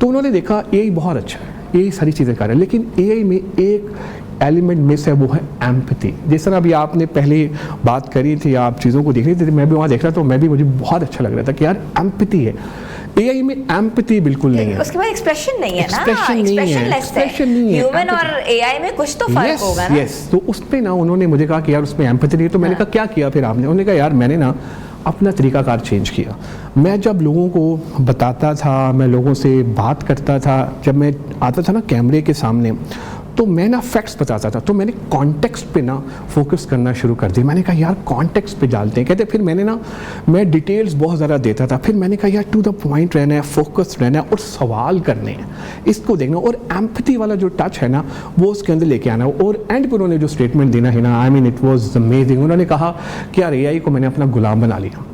S4: तो उन्होंने देखा AI बहुत अच्छा है, यही सारी चीज़ें कर रहे हैं, लेकिन AI में एक एलिमेंट मिस है, वो है एम्पैथी. जिस तरह अभी आपने पहले बात करी थी, आप चीज़ों को देख रही थी, मैं भी वहाँ देख रहा था, मुझे बहुत अच्छा लग रहा था कि यार एम्पैथी है. AI में एम्पैथी बिल्कुल नहीं है.
S1: उसके बाद एक्सप्रेशन नहीं है ना,
S4: एक्सप्रेशन नहीं है.
S1: ह्यूमन और AI में कुछ तो फर्क होगा ना.
S4: यस, तो उस पे ना उन्होंने मुझे कहा कि यार उसमें एम्पैथी नहीं है. तो मैंने कहा क्या किया फिर आपने? उन्होंने कहा यार मैंने ना अपना तरीकाकार चेंज किया. मैं जब लोगों को बताता था, मैं लोगों से बात करता था, जब मैं आता था ना कैमरे के सामने, तो मैं ना फैक्ट्स बताता था. तो मैंने कॉन्टेक्स्ट पे ना फोकस करना शुरू कर दिया. मैंने कहा यार कॉन्टेक्स्ट पे डालते हैं. कहते फिर मैं डिटेल्स बहुत ज़्यादा देता था. फिर मैंने कहा यार टू द पॉइंट रहना है, फोकस रहना है और सवाल करने हैं, इसको देखना. और एम्पैथी वाला जो टच है ना वो उसके अंदर लेके आना. और एंड पर उन्होंने जो स्टेटमेंट देना है ना, I mean it was amazing. उन्होंने कहा कि यार AI को मैंने अपना गुलाम बना लिया.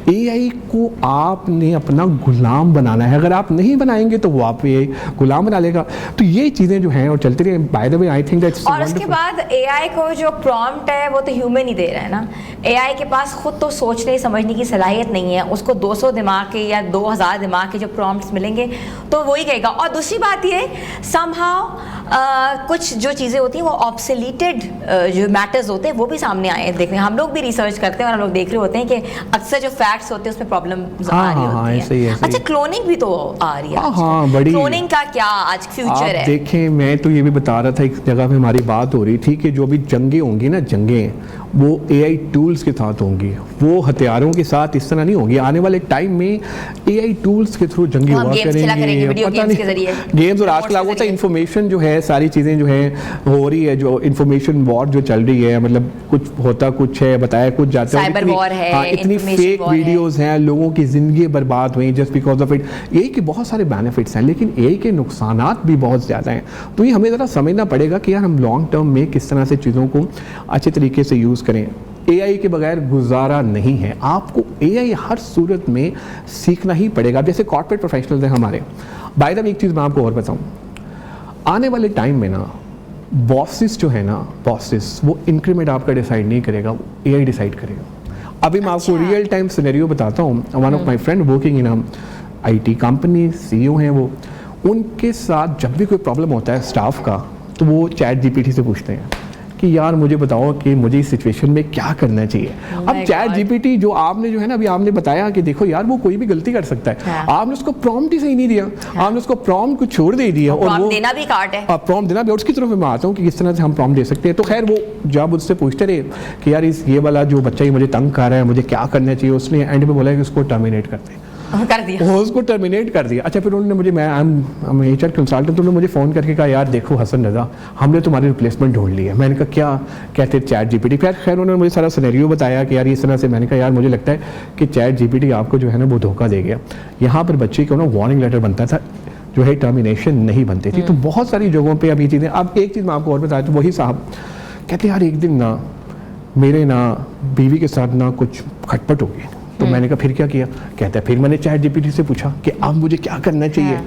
S4: AI को आपने अपना गुलाम बनाना है. अगर आप नहीं बनाएंगे तो वो आप AI गुलाम बना लेगा. तो ये चीज़ें जो हैं और चलती रही. By the way I think that's
S1: और उसके बाद AI को जो प्रॉम्प्ट है वो तो ह्यूमन ही दे रहा है ना. AI के पास खुद तो सोचने समझने की सलाहियत नहीं है. उसको 200 दिमाग के या 2000 दिमाग के जो प्रॉम्प्ट्स मिलेंगे तो वही कहेगा. और दूसरी बात ये समहाउ कुछ जो चीज़ें होती हैं वो ऑब्सोलीटेड जो मैटर्स होते हैं वो भी सामने आए हैं. देखने हम लोग भी रिसर्च करते हैं और हम लोग देख रहे होते हैं कि अक्सर जो फैक्ट्स होते हैं उसमें प्रॉब्लम आ रही होती है. अच्छा, क्लोनिंग भी तो आ रही है.
S4: हाँ, बड़ी
S1: क्लोनिंग का क्या आज फ्यूचर है?
S4: देखें, मैं तो ये भी बता रहा था, एक जगह पे हमारी बात हो रही थी कि जो भी जंगें होंगी ना, वो AI टूल्स के साथ होंगी, वो हथियारों के साथ इस तरह नहीं होंगी. आने वाले टाइम में AI टूल्स के थ्रू जंगें हुआ करेंगे, पता नहीं गेम्स. और आजकल आपको पता है इन्फॉर्मेशन जो है, सारी चीज़ें जो है हो रही है, जो इन्फॉर्मेशन वॉर जो चल रही है, मतलब कुछ होता कुछ है, बताया कुछ जाता है. इतनी फेक वीडियोस हैं, लोगों की ज़िंदगी बर्बाद हुई just because of it. AI के बहुत सारे बेनिफिट्स हैं, लेकिन AI के नुकसानात भी बहुत ज़्यादा हैं. तो ये हमें ज़रा समझना पड़ेगा कि यार हम लॉन्ग टर्म में किस तरह से चीज़ों को अच्छे तरीके से यूज़ करें. AI के बगैर गुजारा नहीं है. आपको AI हर सूरत में सीखना ही पड़ेगा. जैसे कॉर्पोरेट प्रोफेशनल्स हैं हमारे. बाय द वे एक चीज़ मैं आपको और बताऊं, आने वाले टाइम में ना बॉसेस जो है ना, बॉसेस वो इंक्रीमेंट आपका डिसाइड नहीं करेगा, AI डिसाइड करेगा. अभी मैं आपको रियल टाइम सिनेरियो बताता हूँ. One of my friend working in IT company, CEO हैं वो. उनके साथ जब भी कोई प्रॉब्लम होता है स्टाफ का, तो वो ChatGPT से पूछते हैं कि यार मुझे बताओ कि मुझे इस सिचुएशन में क्या करना चाहिए. अब ChatGPT जो आपने जो है ना, अभी आपने बताया कि देखो यार वो कोई भी गलती कर सकता है. आपने उसको प्रॉम्प्ट ही सही नहीं दिया. आपने उसको प्रॉम्प्ट को छोड़ दे दिया. और वो
S1: देना भी काट है.
S4: प्रॉम्प्ट देना भी. और उसकी तरफ मैं आता हूँ कि किस तरह से हम प्रॉम्प्ट दे सकते हैं. तो खैर वो जब उससे पूछते रहे कि यार ये वाला जो बच्चा ही मुझे तंग कर रहा है, मुझे क्या करना चाहिए, उसने एंड पे बोला कि उसको टर्मिनेट करते
S1: कर दिया.
S4: उसको टर्मिनेट कर दिया. अच्छा, फिर उन्होंने मुझे, मैं HR कंसल्टेंट, तो उन्होंने मुझे फ़ोन करके कहा यार देखो हसन रज़ा, हमने तुम्हारी रिप्लेसमेंट ढूंढ ली है. मैंने कहा क्या? कहते ChatGPT. फिर खैर उन्होंने मुझे सारा सिनेरियो बताया कि यार इस तरह से. मैंने कहा यार मुझे लगता है कि ChatGPT आपको जो है ना वो धोखा दे गया. यहाँ पर बच्चे को ना वार्निंग लेटर बनता था, जो है टर्मिनेशन नहीं बनती थी. तो बहुत सारी जगहों पर अब ये चीज़ें. अब एक चीज़ मैं आपको और बताया, तो वही साहब कहते यार एक दिन ना मेरे ना बीवी के साथ ना कुछ खटपट हो गई. तो मैंने कहा फिर क्या किया? कहता है फिर मैंने ChatGPT से पूछा कि अब मुझे क्या करना चाहिए.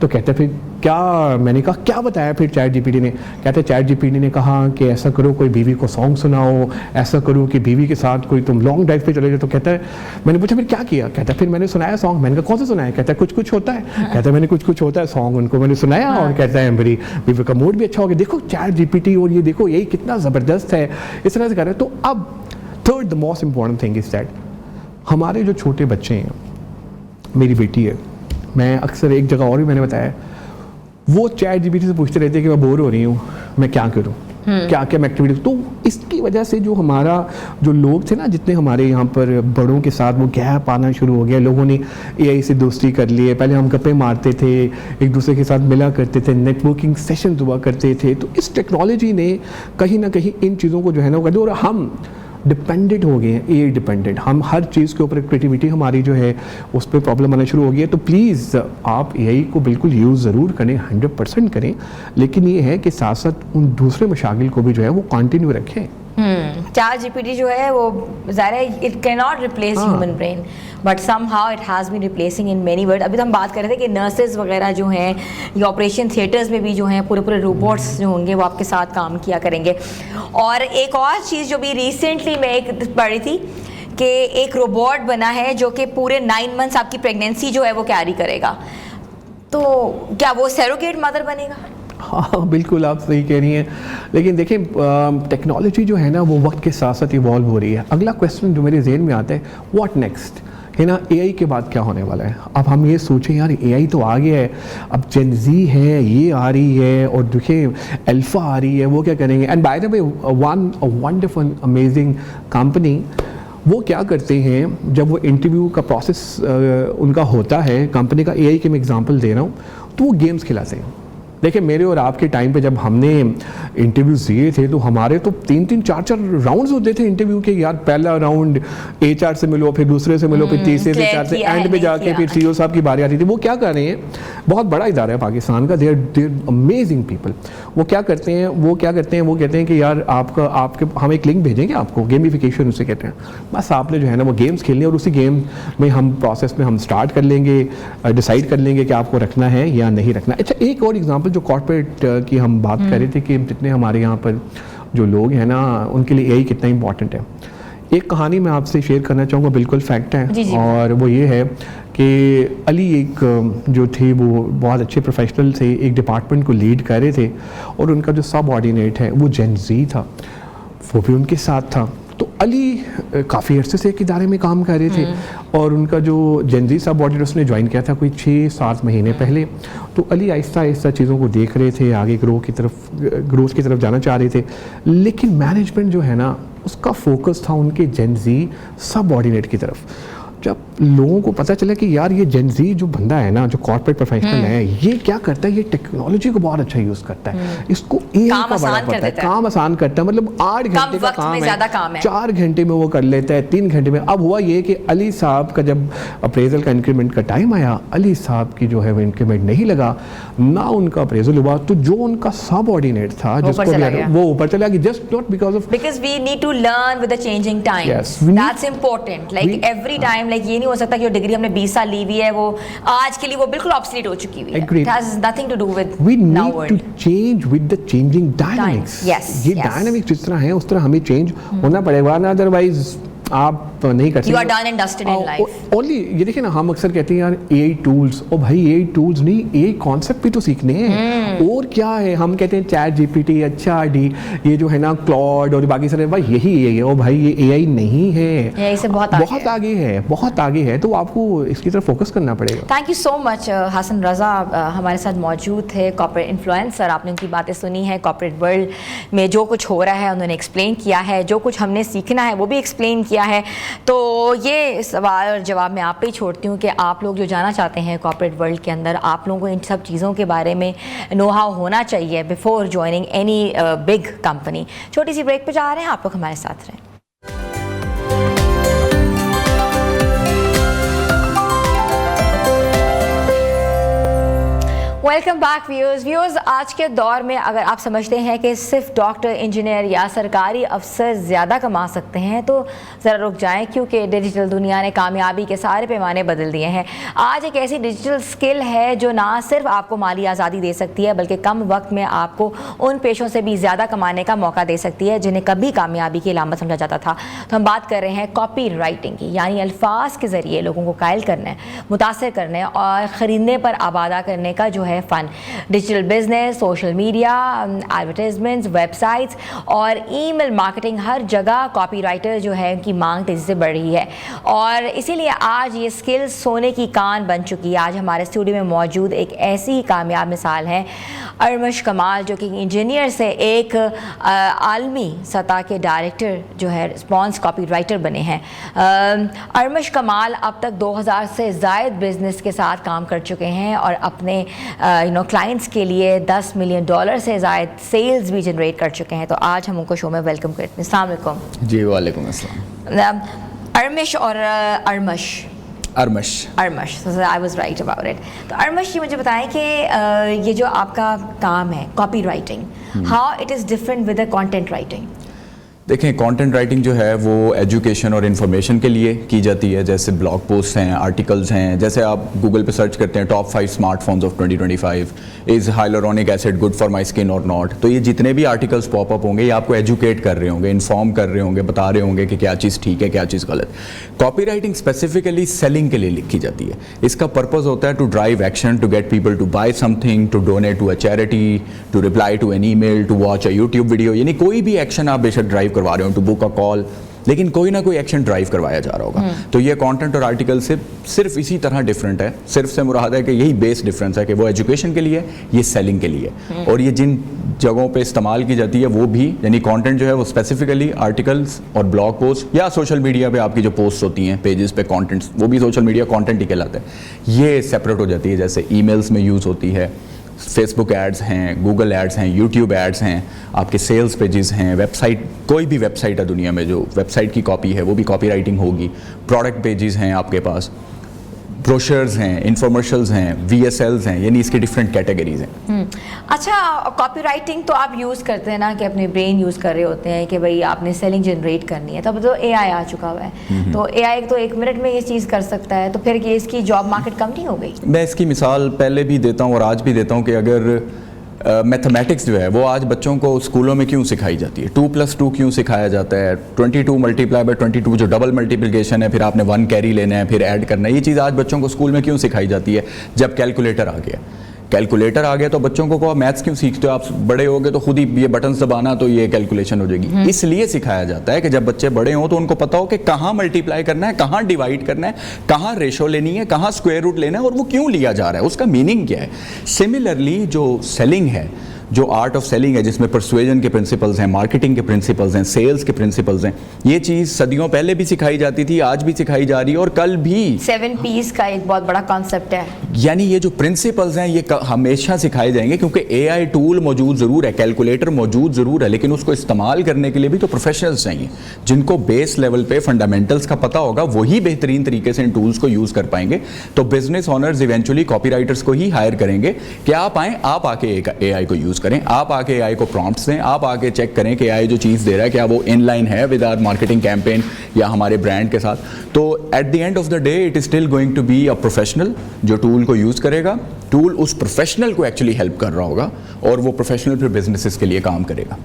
S4: तो कहता है फिर क्या? मैंने कहा क्या बताया फिर ChatGPT ने? कहता है ChatGPT ने कहा कि ऐसा करो, कोई बीवी को सॉन्ग सुनाओ, ऐसा करो कि बीवी के साथ कोई तुम लॉन्ग ड्राइव पे चले जाओ. तो कहता है, मैंने पूछा फिर क्या किया? कहता है फिर मैंने सुनाया सॉन्ग. मैंने कहा कौन सा सुनाया? कहता है कुछ कुछ होता है. कहता है मैंने कुछ कुछ होता है सॉन्ग उनको मैंने सुनाया. और कहता है मेरी बीवी का मूड भी अच्छा हो गया. देखो ChatGPT और ये देखो यही कितना ज़बरदस्त है, इस तरह से कर रहे हैं. तो अब third the most important thing is that हमारे जो छोटे बच्चे हैं, मेरी बेटी है, मैं अक्सर एक जगह और भी मैंने बताया, वो ChatGPT से पूछते रहते हैं कि मैं बोर हो रही हूँ, मैं क्या करूँ, क्या क्या मैं एक्टिविटी. तो इसकी वजह से जो हमारा जो लोग थे ना, जितने हमारे यहाँ पर बड़ों के साथ वो गैप आना शुरू हो गया. लोगों ने AI से दोस्ती कर लिए. पहले हम गप्पे मारते थे, एक दूसरे के साथ मिला करते थे, नेटवर्किंग सेशन हुआ करते थे. तो इस टेक्नोलॉजी ने कहीं ना कहीं इन चीज़ों को जो है ना वो कर दिया. और हम डिपेंडेंट हो गए हैं, AI डिपेंडेंट. हम हर चीज़ के ऊपर क्रिएटिविटी हमारी जो है उस पर प्रॉब्लम आना शुरू हो गई है. तो प्लीज़ आप AI को बिल्कुल यूज़ ज़रूर करें, 100% करें, लेकिन ये है कि साथ साथ उन दूसरे मशागिल को भी जो है वो कंटिन्यू रखें.
S1: ChatGPT जो है वो ज़ाहिर है it can not replace human brain, but somehow it has been replacing in many word. अभी तो हम बात कर रहे थे कि नर्सेज वगैरह जो हैं, ये ऑपरेशन थिएटर्स में भी जो हैं पूरे पूरे रोबोट्स जो होंगे वो आपके साथ काम किया करेंगे. और एक और चीज़ जो भी रिसेंटली मैं एक पढ़ी थी कि एक रोबोट बना है जो कि पूरे 9 मंथ्स आपकी प्रेगनेंसी जो है वो कैरी करेगा. تو کیا وہ سیروگیٹ مدر بنے گا؟
S4: ہاں بالکل آپ صحیح کہہ رہی ہیں، لیکن دیکھیں ٹیکنالوجی جو ہے نا وہ وقت کے ساتھ ساتھ ایوالو ہو رہی ہے. اگلا کویسچن جو میرے ذہن میں آتا ہے واٹ نیکسٹ ہے نا، اے آئی کے بعد کیا ہونے والا ہے. اب ہم یہ سوچیں یار اے آئی تو آ گیا ہے، اب جین زی ہے یہ آ رہی ہے اور دیکھیں الفا آ رہی ہے، وہ کیا کریں گے. And by the way one wonderful amazing company, وہ کیا کرتے ہیں جب وہ انٹرویو کا پروسیس ان کا ہوتا ہے کمپنی کا، اے آئی کے میں اگزامپل دے رہا ہوں، تو وہ گیمز کھلاتے ہیں. دیکھیں میرے اور آپ کے ٹائم پہ جب ہم نے انٹرویوز دیے تھے تو ہمارے تو 3 4 راؤنڈز ہوتے تھے انٹرویو کے. یار پہلا راؤنڈ ایچ آر سے ملو، پھر دوسرے سے ملو، پھر تیسرے سے چارسے، اینڈ پہ جا کے پھر سی او صاحب کی باری آتی تھی. وہ کیا کر رہے ہیں، بہت بڑا ادارہ ہے پاکستان کا، دے آر امیزنگ پیپل. وہ کیا کرتے ہیں وہ کہتے ہیں کہ یار ہم ایک لنک بھیجیں گے آپ کو، گیمیفیکیشن اسے کہتے ہیں. بس آپ نے جو ہے نا وہ گیمز کھیلنے اور اسی گیم میں ہم پروسیس میں ہم اسٹارٹ کر لیں گے، ڈیسائیڈ کر لیں گے کہ آپ کو رکھنا ہے یا نہیں رکھنا. اچھا ایک اور ایگزامپل جو کارپوریٹ کی ہم بات کر رہے تھے کہ جتنے ہمارے یہاں پر جو لوگ ہیں نا ان کے لیے اے آئی کتنا امپورٹنٹ ہے. ایک کہانی میں آپ سے شیئر کرنا چاہوں گا، بالکل فیکٹ ہے. اور وہ یہ ہے کہ علی ایک جو تھے وہ بہت اچھے پروفیشنل تھے، ایک ڈپارٹمنٹ کو لیڈ کر رہے تھے اور ان کا جو سب آرڈینیٹ ہے وہ جین زی تھا، وہ بھی ان کے ساتھ تھا. تو علی کافی عرصے سے ایک ادارے میں کام کر رہے تھے اور ان کا جو جین زی سب آرڈینیٹ اس نے جوائن کیا تھا کوئی 6-7 مہینے پہلے. تو علی آہستہ آہستہ چیزوں کو دیکھ رہے تھے، آگے گروتھ کی طرف جانا چاہ رہے تھے، لیکن مینجمنٹ جو ہے نا اس کا فوکس تھا ان کے جین زی سب آرڈینیٹ کی طرف. جب لوگوں کو پتہ چلا کہ یار یہ جین زی جو بندہ ہے نا، جو کارپوریٹ پروفیشنل ہے، یہ کیا کرتا ہے، یہ ٹیکنالوجی کو بہت اچھا یوز کرتا ہے، اس کو اے آئی کا بڑا پتہ ہے، کام آسان کرتا ہے. مطلب 8 گھنٹے کا کام ہے 4 گھنٹے میں وہ کر لیتا ہے، 3 گھنٹے میں. اب ہوا یہ کہ علی صاحب کا جب اپریزل کا انکریمنٹ کا ٹائم آیا، علی صاحب کی جو ہے وہ انکریمنٹ نہیں لگا، نہ ان کا اپریزل ہوا. تو جو ان کا سب آرڈینیٹ تھا جس کو وہ اوپر چلا گیا، just not because
S1: we need to learn with the changing time. That's important. Like every time, like یہ نہیں ہو سکتا کہ جو ڈگری ہم نے 20 سال لی ہوئی ہے وہ آج کے لیے وہ بالکل آبسلیٹ ہو چکی ہوئی ہے. It has nothing to do with now world.
S4: We need to change with the changing dynamics. یہ ڈائنامکس جس طرح ہیں اس طرح ہمیں چینج ہونا پڑے گا، ادروائز آپ نہیں کر سکتے.
S1: You are done and dusted in life.
S4: Only یہ دیکھیں نا، ہم اکثر کہتے ہیں یار اے آئی ٹولز، او بھائی اے آئی ٹولز نہیں، اے آئی کانسیپٹ بھی تو سیکھنے ہیں. اور کیا ہے، ہم کہتے ہیں چیٹ جی پی ٹی، اچھا ڈی، یہ جو ہے نا کلاؤڈ اور باقی سارے، بھائی یہی اے آئی ہے. او بھائی یہ اے آئی نہیں ہے،
S1: اے آئی سے بہت
S4: آگے ہے. تو آپ کو اس کی طرف فوکس کرنا پڑے گا.
S1: تھینک یو سو مچ. حسن رضا ہمارے ساتھ موجود تھے، کارپوریٹ انفلوئنسر. آپ نے ان کی باتیں سنی ہیں، کارپوریٹ ورلڈ میں جو کچھ ہو رہا ہے انہوں نے ایکسپلین کیا ہے، جو کچھ ہم نے سیکھنا ہے وہ بھی ایکسپلین کیا ہے. تو یہ سوال اور جواب میں آپ پہ ہی چھوڑتی ہوں کہ آپ لوگ جو جانا چاہتے ہیں کارپوریٹ ورلڈ کے اندر، آپ لوگوں کو ان سب چیزوں کے بارے میں نو ہاؤ ہونا چاہیے before joining any big company. چھوٹی سی بریک پہ جا رہے ہیں، آپ لوگ ہمارے ساتھ رہیں. Welcome back viewers. آج کے دور میں اگر آپ سمجھتے ہیں کہ صرف ڈاکٹر، انجینئر یا سرکاری افسر زیادہ کما سکتے ہیں تو ذرا رک جائیں، کیونکہ ڈیجیٹل دنیا نے کامیابی کے سارے پیمانے بدل دیے ہیں. آج ایک ایسی ڈیجیٹل سکل ہے جو نہ صرف آپ کو مالی آزادی دے سکتی ہے بلکہ کم وقت میں آپ کو ان پیشوں سے بھی زیادہ کمانے کا موقع دے سکتی ہے جنہیں کبھی کامیابی کی علامت سمجھا جاتا تھا. تو ہم بات کر رہے ہیں کاپی رائٹنگ کی، یعنی الفاظ کے ذریعے لوگوں کو قائل کرنے، متاثر کرنے اور خریدنے پر آبادہ کرنے کا جو ہے فن. Digital business, social media, advertisements, websites اور ای میل مارکیٹنگ، ہر جگہ کاپی رائٹر جو ہے ان کی مانگ تیزی سے بڑھ رہی ہے اور اسی لیے آج یہ اسکل سونے کی کان بن چکی ہے. آج ہمارے اسٹوڈیو میں موجود ایک ایسی ہی کامیاب مثال ہے ارمش کمال، جو کہ انجینئر سے ایک عالمی سطح کے ڈائریکٹر جو ہے رسپانس کاپی رائٹر بنے ہیں. ارمش کمال اب تک 2000 سے زائد بزنس کے ساتھ کام کر چکے ہیں اور اپنے کلائنٹس کے لیے $10 ملین سے زائد سیلز بھی جنریٹ کر چکے ہیں. تو آج ہم ان کو شو میں ویلکم کرتے ہیں. السلام علیکم.
S5: جی وعلیکم السلام.
S1: ارمش اور Armish I was right about it. تو ارمش جی مجھے بتائیں کہ یہ جو آپ کا کام ہے copy writing, how it is different with the content writing?
S5: دیکھیں کانٹینٹ رائٹنگ جو ہے وہ ایجوکیشن اور انفارمیشن کے لیے کی جاتی ہے, جیسے بلاگ پوسٹ ہیں, آرٹیکلز ہیں, جیسے آپ گوگل پہ سرچ کرتے ہیں top 5 smartphones of 2025, is hyaluronic acid good for my skin or not, تو یہ جتنے بھی آرٹیکلس پاپ اپ ہوں گے یہ آپ کو ایجوکیٹ کر رہے ہوں گے, انفارم کر رہے ہوں گے, بتا رہے ہوں گے کہ کیا چیز ٹھیک ہے کیا چیز غلط. کاپی رائٹنگ اسپیسیفکلی سیلنگ کے لیے لکھی جاتی ہے. اس کا پرپز ہوتا ہے to drive action, to get people to buy something, to donate to a charity, to reply to an email, to watch a YouTube video. یعنی کوئی بھی ایکشن آپ بے شک ڈرائیو کروا رہے ہو, ٹو بک اے کال, لیکن کوئی نہ کوئی ایکشن ڈرائیو کروایا جا رہا ہوگا. تو یہ کانٹینٹ اور آرٹیکل سے صرف اسی طرح ڈفرینٹ ہے, صرف سے مراد ہے کہ یہی بیس ڈفرینس ہے کہ وہ ایجوکیشن کے لیے, یہ سیلنگ کے لیے. اور یہ جن جگہوں پہ استعمال کی جاتی ہے وہ بھی, یعنی کانٹینٹ جو ہے وہ اسپیسیفکلی آرٹیکلس اور بلاگ پوسٹ یا سوشل میڈیا پہ آپ کی جو پوسٹ ہوتی ہیں پیجز پہ کانٹینٹس, وہ بھی سوشل میڈیا کانٹینٹ ہی کہلاتا ہے. یہ سپریٹ ہو جاتی ہے, جیسے ای میلس میں یوز ہوتی ہے, فیس بک ایڈز ہیں, گوگل ایڈز ہیں, یوٹیوب ایڈز ہیں, آپ کے سیلز پیجز ہیں, ویب سائٹ, کوئی بھی ویب سائٹ ہے دنیا میں جو ویب سائٹ کی کاپی ہے وہ بھی کاپی رائٹنگ ہوگی. پروڈکٹ پیجز ہیں آپ کے پاس, بروشرز ہیں, انفارمیشنز ہیں, وی ایس ایلز ہیں, یعنی اس کی ڈفرینٹ کیٹیگریز ہیں.
S1: اچھا, کاپی رائٹنگ تو آپ یوز کرتے ہیں نا کہ اپنے برین یوز کر رہے ہوتے ہیں کہ بھائی آپ نے سیلنگ جنریٹ کرنی ہے, تب تو اے آئی آ چکا ہوا ہے, تو اے آئی تو 1 منٹ میں یہ چیز کر سکتا ہے, تو پھر یہ اس کی جاب مارکیٹ کم نہیں ہو گئی؟
S5: میں اس کی مثال پہلے بھی دیتا ہوں اور آج بھی دیتا ہوں کہ اگر میتھمیٹکس جو ہے وہ آج بچوں کو اسکولوں میں کیوں سکھائی جاتی ہے, 2+2 کیوں سکھایا جاتا ہے, 22 ملٹیپلائی بائی 22 جو ڈبل ملٹیپلیکیشن ہے, پھر آپ نے 1 کیری لینا ہے, پھر ایڈ کرنا ہے, یہ چیز آج بچوں کو اسکول میں کیوں سکھائی جاتی ہے جب کیلکولیٹر آ گیا. کیلکولیٹر آ گیا تو بچوں کو میتھس کیوں سیکھتے ہو, آپ بڑے ہو گے تو خود ہی یہ بٹنز دبانا تو یہ کیلکولیشن ہو جائے گی. اس لیے سکھایا جاتا ہے کہ جب بچے بڑے ہوں تو ان کو پتا ہو کہ کہاں ملٹیپلائی کرنا ہے, کہاں ڈیوائڈ کرنا ہے, کہاں ریشو لینی ہے, کہاں اسکوائر روٹ لینا ہے, اور وہ کیوں لیا جا رہا ہے, اس کا میننگ کیا ہے. سملرلی جو سیلنگ ہے, جو آرٹ آف سیلنگ ہے, جس میں پرسویژن کے پرنسپلز ہیں, مارکیٹنگ کے پرنسپلز ہیں, سیلز کے پرنسپلز ہیں, یہ چیز صدیوں پہلے بھی سکھائی جاتی تھی, آج بھی سکھائی جا رہی ہے اور کل بھی.
S1: 7 P's کا ایک بہت بڑا کانسیپٹ ہے,
S5: یعنی یہ جو پرنسپلز ہیں یہ ہمیشہ سکھائے جائیں گے, کیونکہ اے آئی ٹول موجود ضرور ہے, کیلکولیٹر موجود ضرور ہے, لیکن اس کو استعمال کرنے کے لیے بھی تو پروفیشنلز چاہیے جن کو بیس لیول پہ فنڈامنٹلز کا پتہ ہوگا, وہی بہترین طریقے سے ان ٹولز کو یوز کر پائیں گے. تو business honours eventually copy writers کو ہی ہائر کریں گے کہ آپ آئیں, آپ آ کے اے آئی کو یوز کریں, آپ آ کے اے آئی کو پرومپٹس دیں, آپ آ کے چیک کریں کہ اے آئی جو چیز دے رہا ہے کیا وہ ان لائن ہے ود آور مارکیٹنگ کیمپین یا ہمارے برانڈ کے ساتھ. تو at the end of the day it is still going to be a professional جو ٹول کو یوز کرے گا. ٹول اس پروفیشنل کو ایکچولی ہیلپ کر رہا ہوگا اور وہ پروفیشنل پھر بزنسز کے لیے کام کرے گا.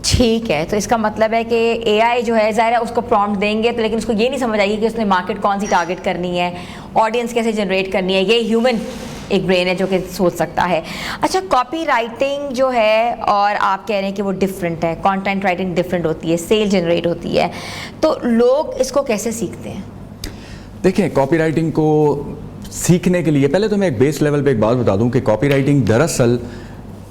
S1: ٹھیک ہے, تو اس کا مطلب ہے کہ اے آئی جو ہے ظاہر ہے اس کو پرومپٹ دیں گے تو, لیکن اس کو یہ نہیں سمجھ آئے گی کہ اس نے مارکیٹ کون سی ٹارگیٹ کرنی ہے, آڈینس کیسے جنریٹ کرنی ہے. یہ ہیومن ایک برین ہے جو کہ سوچ سکتا ہے. اچھا, کاپی رائٹنگ جو ہے اور آپ کہہ رہے ہیں کہ وہ ڈفرینٹ ہے, کانٹینٹ رائٹنگ ڈفرینٹ ہوتی ہے, سیل جنریٹ ہوتی ہے, تو لوگ اس کو کیسے سیکھتے ہیں؟
S5: دیکھیں, کاپی رائٹنگ کو سیکھنے کے لیے پہلے تو میں ایک بیس لیول پہ ایک بات بتا دوں کہ کاپی رائٹنگ دراصل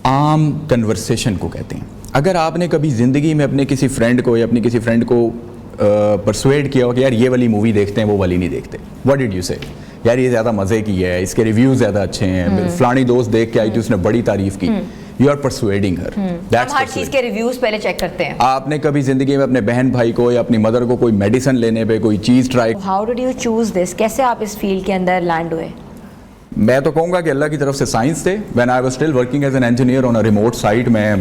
S5: عام کنورسیشن کو کہتے ہیں. اگر آپ نے کبھی زندگی میں اپنے کسی فرینڈ کو یا اپنی کسی فرینڈ کو پرسویڈ کیا ہو کہ یار یہ والی مووی دیکھتے ہیں وہ والی نہیں دیکھتے, واٹ ڈڈ یو سے, یار یہ زیادہ مزے کی ہے, اس کے ریویوز زیادہ اچھے ہیں, فلانی دوست دیکھ کے آئی تھی اس نے بڑی تعریف کی, یو آر پرسویڈنگ ہر.
S1: ہم ہر چیز کے ریویوز پہلے چیک کرتے ہیں.
S5: آپ نے کبھی زندگی میں اپنے بہن بھائی کو یا اپنی مدر کو کوئی میڈیسن لینے پہ کوئی چیز try,
S1: how did you choose this, کیسے آپ اس فیلڈ کے اندر لینڈ ہوئے؟
S5: میں تو کہوں گا کہ اللہ کی طرف سے سائنس تھے. When I was still working as an engineer on a remote site, میں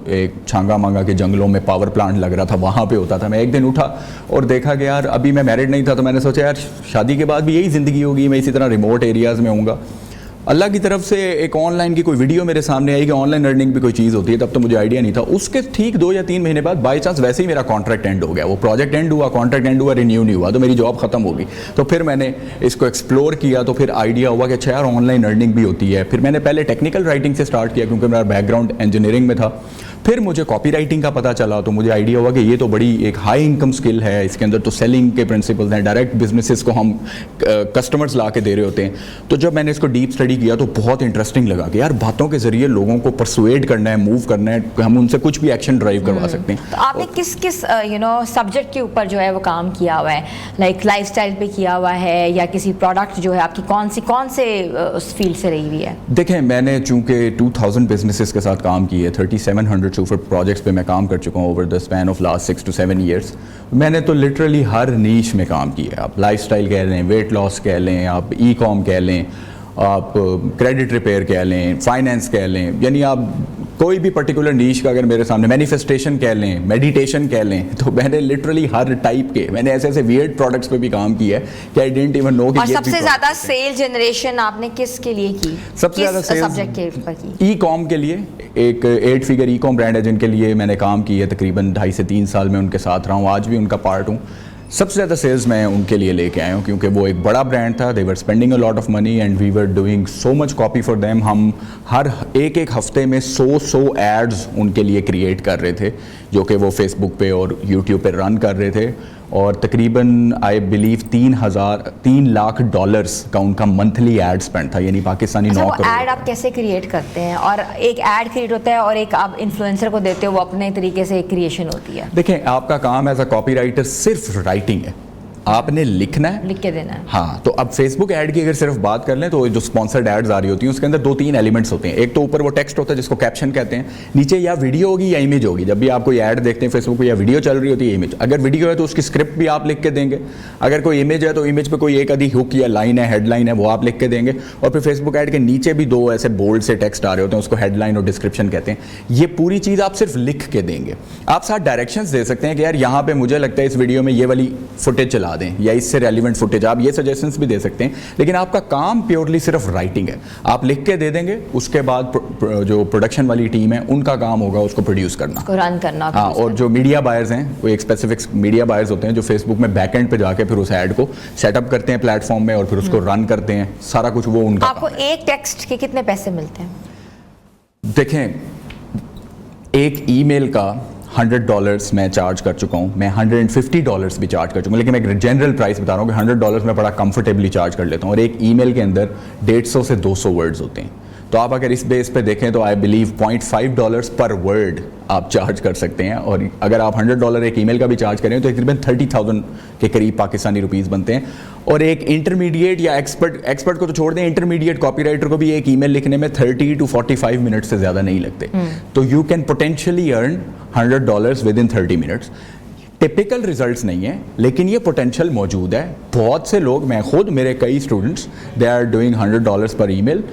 S5: ایک چھانگا مانگا کے جنگلوں میں پاور پلانٹ لگ رہا تھا, وہاں پہ ہوتا تھا. میں ایک دن اٹھا اور دیکھا کہ یار ابھی میں میرڈ نہیں تھا, تو میں نے سوچا یار شادی کے بعد بھی یہی زندگی ہوگی, میں اسی طرح ریموٹ ایریاز میں ہوں گا. اللہ کی طرف سے ایک آن لائن کی کوئی ویڈیو میرے سامنے آئی کہ آن لائن ارننگ بھی کوئی چیز ہوتی ہے, تب تو مجھے آئیڈیا نہیں تھا. اس کے ٹھیک 2 یا 3 مہینے بعد بائی چانس ویسے ہی میرا کانٹریکٹ اینڈ ہو گیا, وہ پروجیکٹ اینڈ ہوا, کانٹریکٹ اینڈ ہوا, رینیو نہیں ہوا, تو میری جاب ختم ہو گئی. تو پھر میں نے اس کو ایکسپلور کیا, تو پھر آئیڈیا ہوا کہ اچھا یار آن لائن ارننگ بھی ہوتی ہے. پھر میں نے پہلے ٹیکنیکل رائٹنگ سے اسٹارٹ کیا کیونکہ میرا بیک گراؤنڈ انجینئرنگ میں تھا. پھر مجھے کاپی رائٹنگ کا پتہ چلا, تو مجھے آئیڈیا ہوا کہ یہ تو بڑی ایک ہائی انکم اسکل ہے, اس کے اندر تو سیلنگ کے پرنسپلز ہیں, ڈائریکٹ بزنسز کو ہم کسٹمرز لا کے دے رہے ہوتے ہیں. تو جب میں نے اس کو ڈیپ اسٹڈی کیا تو بہت انٹرسٹنگ لگا کہ یار باتوں کے ذریعے لوگوں کو پرسویڈ کرنا ہے, موو کرنا ہے, ہم ان سے کچھ بھی ایکشن ڈرائیو کروا سکتے ہیں.
S1: تو آپ نے کس کس سبجیکٹ کے اوپر جو ہے وہ کام کیا ہوا ہے, لائک لائف اسٹائل پہ کیا ہوا ہے یا کسی پروڈکٹ جو ہے آپ کی کون سے اس فیلڈ سے رہی ہوئی ہے؟
S5: دیکھیں, میں نے چونکہ 2000 بزنسز کے ساتھ کام کیے, 3700 سپر پروجیکٹس پہ میں کام کر چکا ہوں over the span of last 6 to 7 years. میں نے تو لٹرلی ہر نیش میں کام کیا ہے. آپ لائف اسٹائل کہہ لیں, ویٹ لاس کہہ لیں, آپ ای کام کہہ لیں, آپ کریڈٹ ریپیئر کہہ لیں, فائنینس کہہ لیں, یعنی آپ कोई भी पर्टिकुलर नीश का अगर मेरे सामने मैनिफेस्टेशन कह लें, मेडिटेशन कह लें, तो मैंने लिटरली हर टाइप के, मैंने ऐसे ऐसे वियर्ड प्रोडक्ट्स पे भी काम किया है कि आई डिडंट इवन नो कि
S1: और
S5: ये
S1: सबसे
S5: भी
S1: ज्यादा
S5: product है।
S1: सेल जनरेशन आपने किसके लिए की?
S5: सबसे ज़्यादा
S1: सब्जेक्ट के ऊपर की?
S5: ई कॉम के लिए, एक 8 फिगर ई कॉम ब्रांड है जिनके लिए मैंने काम की है, तकरीबन 2.5 से 3 साल में उनके साथ रहा हूँ, आज भी उनका पार्ट हूँ। सबसे ज़्यादा सेल्स मैं उनके लिए लेके आया हूँ क्योंकि वो एक बड़ा ब्रांड था, they were spending a lot of money and we were doing so much copy for them. हम हर एक हफ्ते में 100 एड्स उनके लिए क्रिएट कर रहे थे जो कि वो फेसबुक पे और यूट्यूब पे रन कर रहे थे, और तकरीबन आई बिलीव $3 लाख का उनका मंथली एड स्पेंड था, यानी पाकिस्तानी
S1: अच्छा,
S5: 9
S1: वो
S5: करोड़।
S1: ऐड आप कैसे क्रिएट करते हैं? और एक ऐड क्रिएट होता है और एक आप इन्फ्लुएंसर को देते हो, वो अपने तरीके से एक क्रिएशन होती है।
S5: देखें, आपका काम एज अ कॉपी राइटर सिर्फ राइटिंग है, आपने लिखना है,
S1: लिख के देना है।
S5: हाँ। तो अब फेसबुक ऐड की अगर सिर्फ बात कर लें तो जो स्पॉन्सर्ड एड्स आ रही होती हैं उसके अंदर 2-3 एलिमेंट्स होते हैं। एक तो ऊपर वो टेक्स्ट होता है जिसको कैप्शन कहते हैं, नीचे या वीडियो होगी या इमेज होगी। जब भी आप कोई ऐड देखते हैं फेसबुक पे या वीडियो चल रही होती है, इमेज, अगर वीडियो है तो उसकी स्क्रिप्ट भी आप लिख के देंगे, अगर कोई इमेज है तो इमेज पे कोई एक आधी हुक या लाइन है, हेडलाइन है, वो आप लिख के देंगे, और फिर फेसबुक ऐड के नीचे भी 2 ऐसे बोल्ड से टेक्स्ट आ रहे होते हैं, उसको हेडलाइन और डिस्क्रिप्शन कहते हैं। ये पूरी चीज़ आप सिर्फ लिख के देंगे। आप साथ डायरेक्शंस दे सकते हैं कि यार यहाँ पे मुझे लगता है इस वीडियो में ये वाली फुटेज चला दें या इससे रेलिवेंट फुटेज, आप ये सजेशंस भी दे सकते हैं, लेकिन आपका काम प्योरली सिर्फ राइटिंग है। आप लिख के दे देंगे, उसके बाद जो प्रोडक्शन वाली टीम है उनका काम होगा उसको प्रोड्यूस करना,
S1: उसको रन करना।
S5: हाँ। और जो मीडिया बायर्स हैं, वो एक स्पेसिफिक मीडिया बायर्स होते हैं जो फेसबुक में बैक एंड पे जाके फिर उस ऐड को सेटअप करते हैं प्लेटफॉर्म में और फिर उसको रन करते हैं, सारा कुछ वो उनका
S1: आपको
S5: काम है।
S1: एक टेक्स्ट के कितने पैसे मिलते हैं?
S5: देखें, एक ईमेल का $100 मैं चार्ज कर चुका हूँ, मैं $150 भी चार्ज कर चुका हूँ, लेकिन मैं एक जनरल प्राइस बता रहा हूँ कि $100 मैं बड़ा कंफर्टेबली चार्ज कर लेता हूँ, और एक ईमेल के अंदर 150 से 200 वर्ड्स होते हैं। तो आप अगर इस बेस पे देखें तो आई बिलीव $0.5 पर वर्ड आप चार्ज कर सकते हैं, और अगर आप $100 एक ईमेल का भी चार्ज करें तो तकरीबन 30,000 के करीब पाकिस्तानी रुपीस बनते हैं। और एक इंटरमीडिएट या एक्सपर्ट को तो छोड़ दें, इंटरमीडिएट कॉपीराइटर को भी एक ईमेल लिखने में 30 to 45 मिनट से ज़्यादा नहीं लगते। तो you can potentially earn $100 with in 30 minutes. Typical results नहीं है, लेकिन ये पोटेंशियल मौजूद है। बहुत से लोग, मैं खुद, मेरे कई स्टूडेंट्स, दे आर डूइंग $100 पर ईमेल,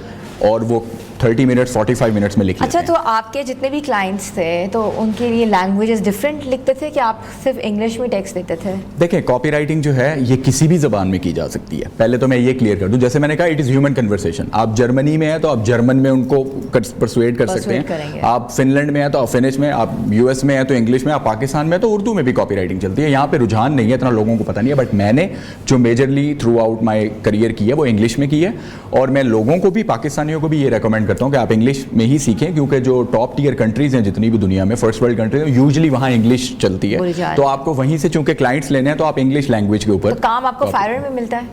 S5: और वो 30 मिनट्स 45 मिनट्स में लिख लेते
S1: अच्छा,
S5: हैं।
S1: तो आपके जितने भी क्लाइंट्स थे तो उनके लिए लैंग्वेजेस डिफरेंट लिखते थे कि आप सिर्फ इंग्लिश में टेक्स्ट देते थे?
S5: देखें, कॉपीराइटिंग जो है ये किसी भी ज़बान में की जा सकती है। पहले तो मैं ये क्लियर कर दूं, जैसे मैंने कहा, इट इज़ ह्यूमन कन्वर्सेशन। आप जर्मनी में हैं तो आप जर्मन में उनको परसुएड कर सकते हैं, आप फिनलैंड में हैं तो आप फिनिश में, आप यूएस में हैं तो इंग्लिश में, आप पाकिस्तान में हैं तो उर्दू में भी कॉपीराइटिंग चलती है। यहाँ पे रुझान नहीं है, इतना लोगों को पता नहीं है, बट मैंने जो majorly through out my career की है वो इंग्लिश में की है, और मैं लोगों को भी, पाकिस्तानियों को भी ये रेकमेंड करता हूँ कि आप इंग्लिश में ही सीखें, क्योंकि जो टॉप टीयर कंट्रीज़ हैं जितनी भी दुनिया में, फर्स्ट वर्ल्ड कंट्रीज हैं, यूजुअली वहाँ इंग्लिश चलती है। तो आपको वहीं से चूंकि क्लाइंट्स लेने हैं तो आप इंग्लिश लैंग्वेज के ऊपर।
S1: तो काम आपको फाइवर में मिलता है?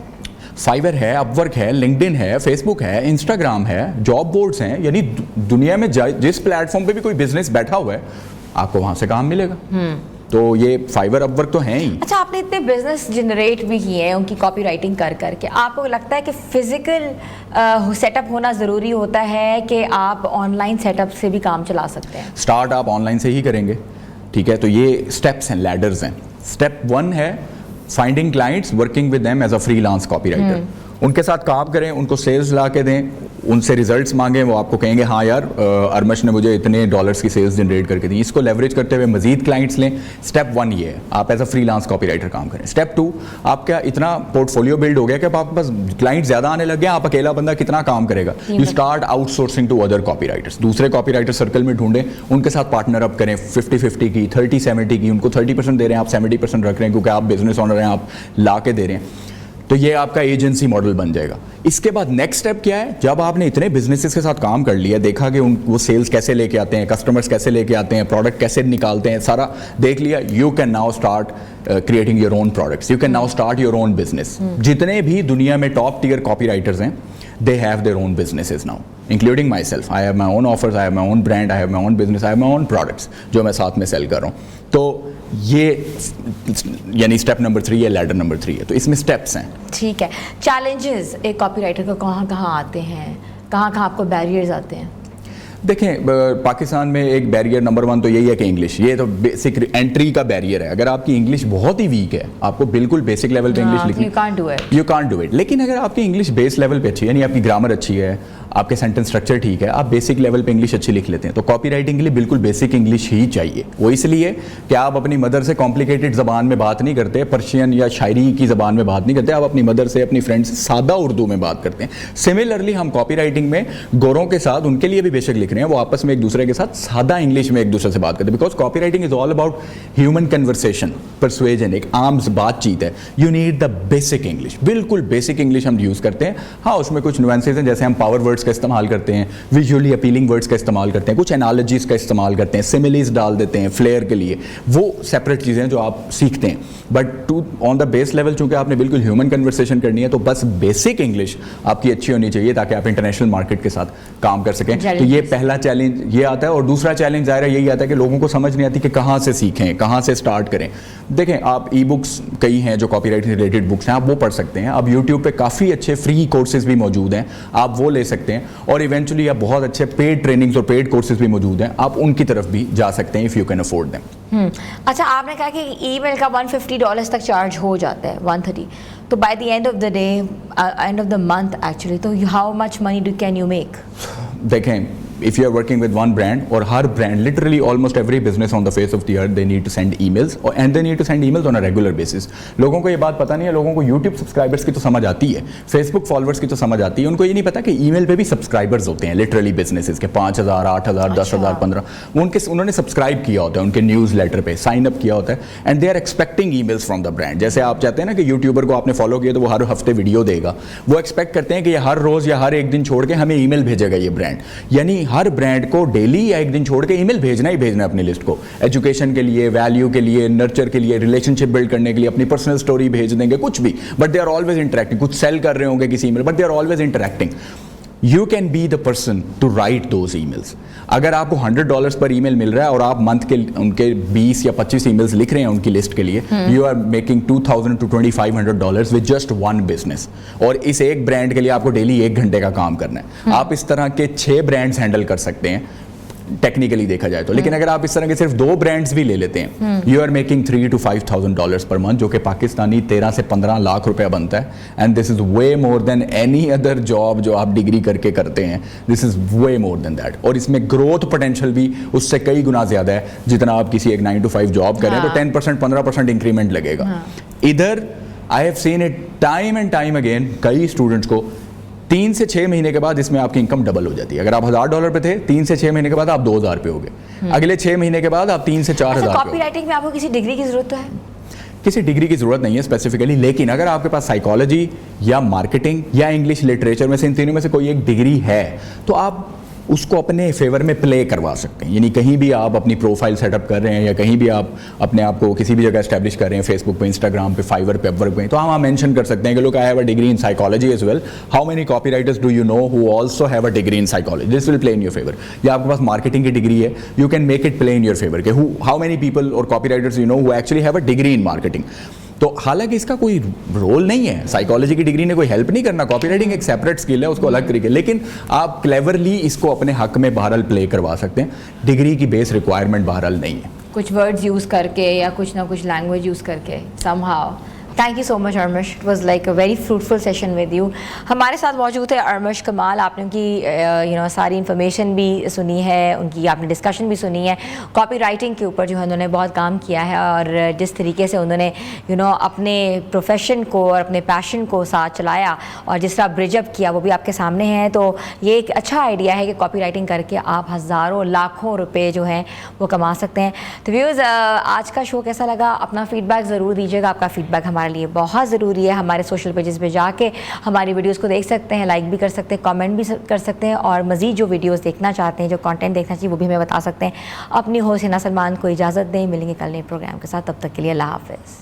S5: फाइवर है, अपवर्क है, लिंक्डइन है, फेसबुक है, इंस्टाग्राम है, जॉब बोर्ड्स हैं, यानी दुनिया में जिस प्लेटफॉर्म पे भी कोई बिजनेस बैठा हुआ है आपको वहाँ से काम मिलेगा। तो ये फाइवर, अपवर्क तो हैं ही।
S1: अच्छा, आपने इतने बिजनेस जनरेट भी किए हैं उनकी कॉपी राइटिंग कर करके, आपको लगता है कि फिजिकल सेटअप होना ज़रूरी होता है कि आप ऑनलाइन सेटअप से भी काम चला सकते हैं?
S5: स्टार्ट आप ऑनलाइन से ही करेंगे, ठीक है। तो ये स्टेप्स हैं, लैडर्स हैं। स्टेप 1 है finding clients, working with them as a freelance copywriter. उनके साथ काम करें, उनको सेल्स ला के दें, उनसे रिजल्ट्स मांगें, वो आपको कहेंगे हाँ यार अरमश ने मुझे इतने डॉलर्स की सेल्स जनरेट करके दी। इसको लेवरेज करते हुए मजीद क्लाइंट्स लें। स्टेप 1 ये है, आप एज अ फ्रीलांस कॉपीराइटर काम करें। स्टेप 2, आपका इतना पोर्टफोलियो बिल्ड हो गया कि अब आपके पास क्लाइंट ज़्यादा आने लग गए, आप अकेला बंदा कितना काम करेगा। You start outsourcing to other copywriters, दूसरे कॉपीराइटर सर्कल में ढूंढें, उनके साथ पार्टनर अप करें, 50-50 की, 30-70 की। उनको 30% दे रहे हैं, आप 70% रख रहे हैं क्योंकि आप बिजनेस ऑनर हैं, आप ला के दे रहे हैं। तो ये आपका एजेंसी मॉडल बन जाएगा। इसके बाद नेक्स्ट स्टेप क्या है, जब आपने इतने बिजनेसेस के साथ काम कर लिया, देखा कि वो सेल्स कैसे लेके आते हैं, कस्टमर्स कैसे लेके आते हैं, प्रोडक्ट कैसे निकालते हैं, सारा देख लिया, you can now start creating your own products, you can now start your own business. जितने भी दुनिया में टॉप टीयर कॉपीराइटर्स हैं, they have their own businesses now, including myself. I have my own offers, I have my own brand, I have my own business, I have my own products जो मैं साथ में cell कर रहा हूँ। तो ये यानी स्टेप नंबर 3 है, लैडर नंबर 3 है। तो इसमें स्टेप्स हैं।
S1: ठीक है। चैलेंजेस एक कॉपीराइटर को कहाँ कहाँ आते हैं, कहाँ कहाँ आपको बैरियर्स आते हैं?
S5: دیکھیں پاکستان میں ایک بیریئر نمبر 1 تو یہی ہے کہ انگلش, یہ تو بیسک انٹری کا بیریئر ہے. اگر آپ کی انگلش بہت ہی ویک ہے, آپ کو بالکل بیسک لیول پہ انگلش لکھنی, یو کانٹ ڈو اٹ. لیکن اگر آپ کی انگلش بیس لیول پہ اچھی ہے, یعنی آپ کی گرامر اچھی ہے, آپ کے سینٹنس اسٹرکچر ٹھیک ہے, آپ بیسک لیول پہ انگلش اچھی لکھ لیتے ہیں, تو کاپی رائٹنگ کے لیے بالکل بیسک انگلش ہی چاہیے. وہ اس لیے کہ آپ اپنی مدر سے کمپلیکیٹڈ زبان میں بات نہیں کرتے, پرشین یا شاعری کی زبان میں بات نہیں کرتے, آپ اپنی مدر سے, اپنی فرینڈ سے سادہ اردو میں بات کرتے ہیں. سملرلی ہم کاپی رائٹنگ میں گوروں کے ساتھ, ان کے لیے بھی بیشک لکھ رہے ہیں, وہ آپس میں ایک دوسرے کے ساتھ سادہ انگلش میں ایک دوسرے سے بات کرتے ہیں. Because copywriting is all about human conversation, persuasion, ایک عام بات چیت ہے. You need the basic English, بالکل بیسک انگلش ہم یوز کرتے ہیں. ہاں اس میں کچھ نوانسز ہیں, جیسے ہم پاور ورڈز کا استعمال کرتے ہیں, ویژولی اپیلنگ ورڈز کا استعمال کرتے ہیں, کچھ انالوجیز کا استعمال کرتے ہیں, سیملیز ڈال دیتے ہیں فلیئر کے لیے, وہ سیپریٹ چیزیں جو آپ سیکھتے ہیں. But on the base level چونکہ آپ نے بالکل ہیومن کنورسیشن کرنی ہے, تو بس بیسک انگلش آپ کی اچھی ہونی چاہیے تاکہ آپ انٹرنیشنل مارکیٹ کے ساتھ کام کر سکیں. تو یہ پہلا چیلنج یہ آتا ہے. اور دوسرا چیلنج ظاہر ہے یہی آتا ہے کہ لوگوں کو سمجھ نہیں آتی کہ کہاں سے سیکھیں, کہاں سے اسٹارٹ کریں. دیکھیں آپ ای بکس کئی ہیں جو کاپی رائٹنگ ریلیٹڈ بکس ہیں, آپ وہ پڑھ سکتے ہیں. اب یوٹیوب پہ کافی اچھے فری کورسز بھی موجود ہیں, آپ وہ لے سکتے ہیں. اور ایونچولی اب بہت اچھے پیڈ ٹریننگز اور پیڈ کورسز بھی موجود ہیں, آپ ان کی طرف بھی جا سکتے ہیں if you can afford them.
S1: اچھا آپ نے کہا کہ ای میل کا $150 تک چارج ہو جاتا ہے, 130, تو by the end of the day, end of the month actually, تو how much money can you make?
S5: دیکھیں if you are working with one brand, اور ہر brand, literally almost every business on the face of the earth, they need to send emails, and they need to send emails on a regular basis. لوگوں کو یہ بات پتہ نہیں ہے. لوگوں کو YouTube subscribers کی تو سمجھ آتی ہے, Facebook followers کی تو سمجھ آتی ہے, ان کو یہ نہیں پتا کہ ای میل پہ بھی سبسکرائبرز ہوتے ہیں literally businesses کے 5,000 8,000 10,000 15,000. انہوں نے سبسکرائب کیا ہوتا ہے ان کے نیوز لیٹر پہ, سائن اپ کیا ہوتا ہے, and they are expecting emails from the brand. جیسے آپ چاہتے ہیں نا کہ یوٹیوبر کو آپ نے فالو کیا تو وہ ہر ہفتے ویڈیو دے گا, وہ ایکسپیکٹ کرتے ہیں کہ یہ ہر روز یا ہر ایک دن چھوڑ کے ہمیں ای میل بھیجے گا یہ برانڈ. یعنی ہر برانڈ کو ڈیلی یا ایک دن چھوڑ کے ای میل بھیجنا ہی بھیجنا ہے اپنی لسٹ کو, ایجوکیشن کے لیے, ویلیو کے لیے, نرچر کے لیے, ریلیشن شپ بلڈ کرنے کے لیے, اپنی پرسنل اسٹوری بھیج دیں گے, کچھ بھی. But they are always interacting. کچھ سیل کر رہے ہوں گے کسی email, but they are always interacting. You can be the person to write those emails. اگر آپ کو $100 پر ای میل مل رہا ہے اور آپ منتھ کے ان کے 20 یا 25 ای میلز لکھ رہے ہیں ان کی لسٹ کے لیے, you are making $2,000 to $2,500 with just one business. اور اس ایک برانڈ کے لیے آپ کو ڈیلی 1 گھنٹے کا کام کرنا ہے. آپ اس طرح کے 6 برانڈز ہینڈل کر سکتے ہیں ٹیکنیکلی دیکھا جائے تو. لیکن اگر آپ اس طرح کے صرف 2 برانڈز بھی لے لیتے ہیں, you are making $3,000 to $5,000 per month, جو کہ پاکستانی 13 سے 15 لاکھ روپے بنتا ہے. And this is way more than any other job جو آپ ڈگری کر کے کرتے ہیں. This is way more than that. اور اس میں گروتھ پوٹینشیل بھی اس سے کئی گنا زیادہ ہے. جتنا آپ کسی ایک 9 to 5 جاب کریں تو 10% 15% انکریمنٹ لگے گا. ادھر I have seen it time and time again, کئی اسٹوڈنٹس کو 3 سے 6 مہینے کے بعد اس میں آپ کی انکم ڈبل ہو جاتی ہے. اگر آپ $1,000 پہ تھے, 3 سے 6 مہینے کے بعد آپ 2,000 پہ ہو گئے, اگلے 6 مہینے کے بعد آپ 3 سے 4,000 پہ.
S1: کاپی رائٹنگ میں آپ کو کسی ڈگری کی ضرورت ہے؟
S5: کسی ڈگری کی ضرورت نہیں ہے اسپیسیفکلی, لیکن اگر آپ کے پاس سائیکالوجی یا مارکیٹنگ یا انگلش لٹریچر میں سے ان تینوں میں سے کوئی ایک ڈگری ہے تو آپ اس کو اپنے فیور میں پلے کروا سکتے ہیں. یعنی کہیں بھی آپ اپنی پروفائل سیٹ اپ کر رہے ہیں یا کہیں بھی آپ اپنے آپ کو کسی بھی جگہ اسٹیبلش کر رہے ہیں, فیس بک پہ, انسٹاگرام پہ, فائیور پہ, اپ ورک پہ, تو ہم مینشن کر سکتے ہیں کہ look I have a degree in psychology as well. How many copywriters do you know who also have a degree in psychology? This will play in your favour. یا آپ کے پاس مارکیٹنگ کی degree ہے, you can make it play in your favour کہ how many people or copywriters you know who actually have a degree in marketing. تو حالانکہ اس کا کوئی رول نہیں ہے, سائیکالوجی کی ڈگری نے کوئی ہیلپ نہیں کرنا, کاپی رائٹنگ ایک سیپریٹ اسکل ہے, اس کو الگ طریقے, لیکن آپ کلیورلی اس کو اپنے حق میں بہرحال پلے کروا سکتے ہیں. ڈگری کی بیس ریکوائرمنٹ بہرحال نہیں ہے.
S1: کچھ ورڈز یوز کر کے یا کچھ نہ کچھ لینگویج یوز کر کے somehow. Thank you so much Armish, it was like a very fruitful session with you. ہمارے ساتھ موجود ہے ارمش کمال. آپ نے ان کی ساری انفارمیشن بھی سنی ہے, ان کی آپ نے ڈسکشن بھی سنی ہے. کاپی رائٹنگ کے اوپر جو ہے انہوں نے بہت کام کیا ہے, اور جس طریقے سے انہوں نے اپنے پروفیشن کو اور اپنے پیشن کو ساتھ چلایا اور جس طرح برج اپ کیا وہ بھی آپ کے سامنے ہے. تو یہ ایک اچھا آئیڈیا ہے کہ کاپی رائٹنگ کر کے آپ ہزاروں لاکھوں روپے جو ہیں وہ کما سکتے ہیں. تو ویوز, آج کا شو کیسا لگا؟ اپنا فیڈ بیک ضرور دیجیے گا. آپ کا فیڈ بیک ہمارے لیے بہت ضروری ہے. ہمارے سوشل پیجز پہ جا کے ہماری ویڈیوز کو دیکھ سکتے ہیں, لائک بھی کر سکتے ہیں, کامنٹ بھی کر سکتے ہیں, اور مزید جو ویڈیوز دیکھنا چاہتے ہیں, جو کانٹینٹ دیکھنا چاہیے, وہ بھی ہمیں بتا سکتے ہیں. اپنی ہوسٹ حنا سلمان کو اجازت دیں, ملیں گے کل نئے پروگرام کے ساتھ. تب تک کے لیے اللہ حافظ.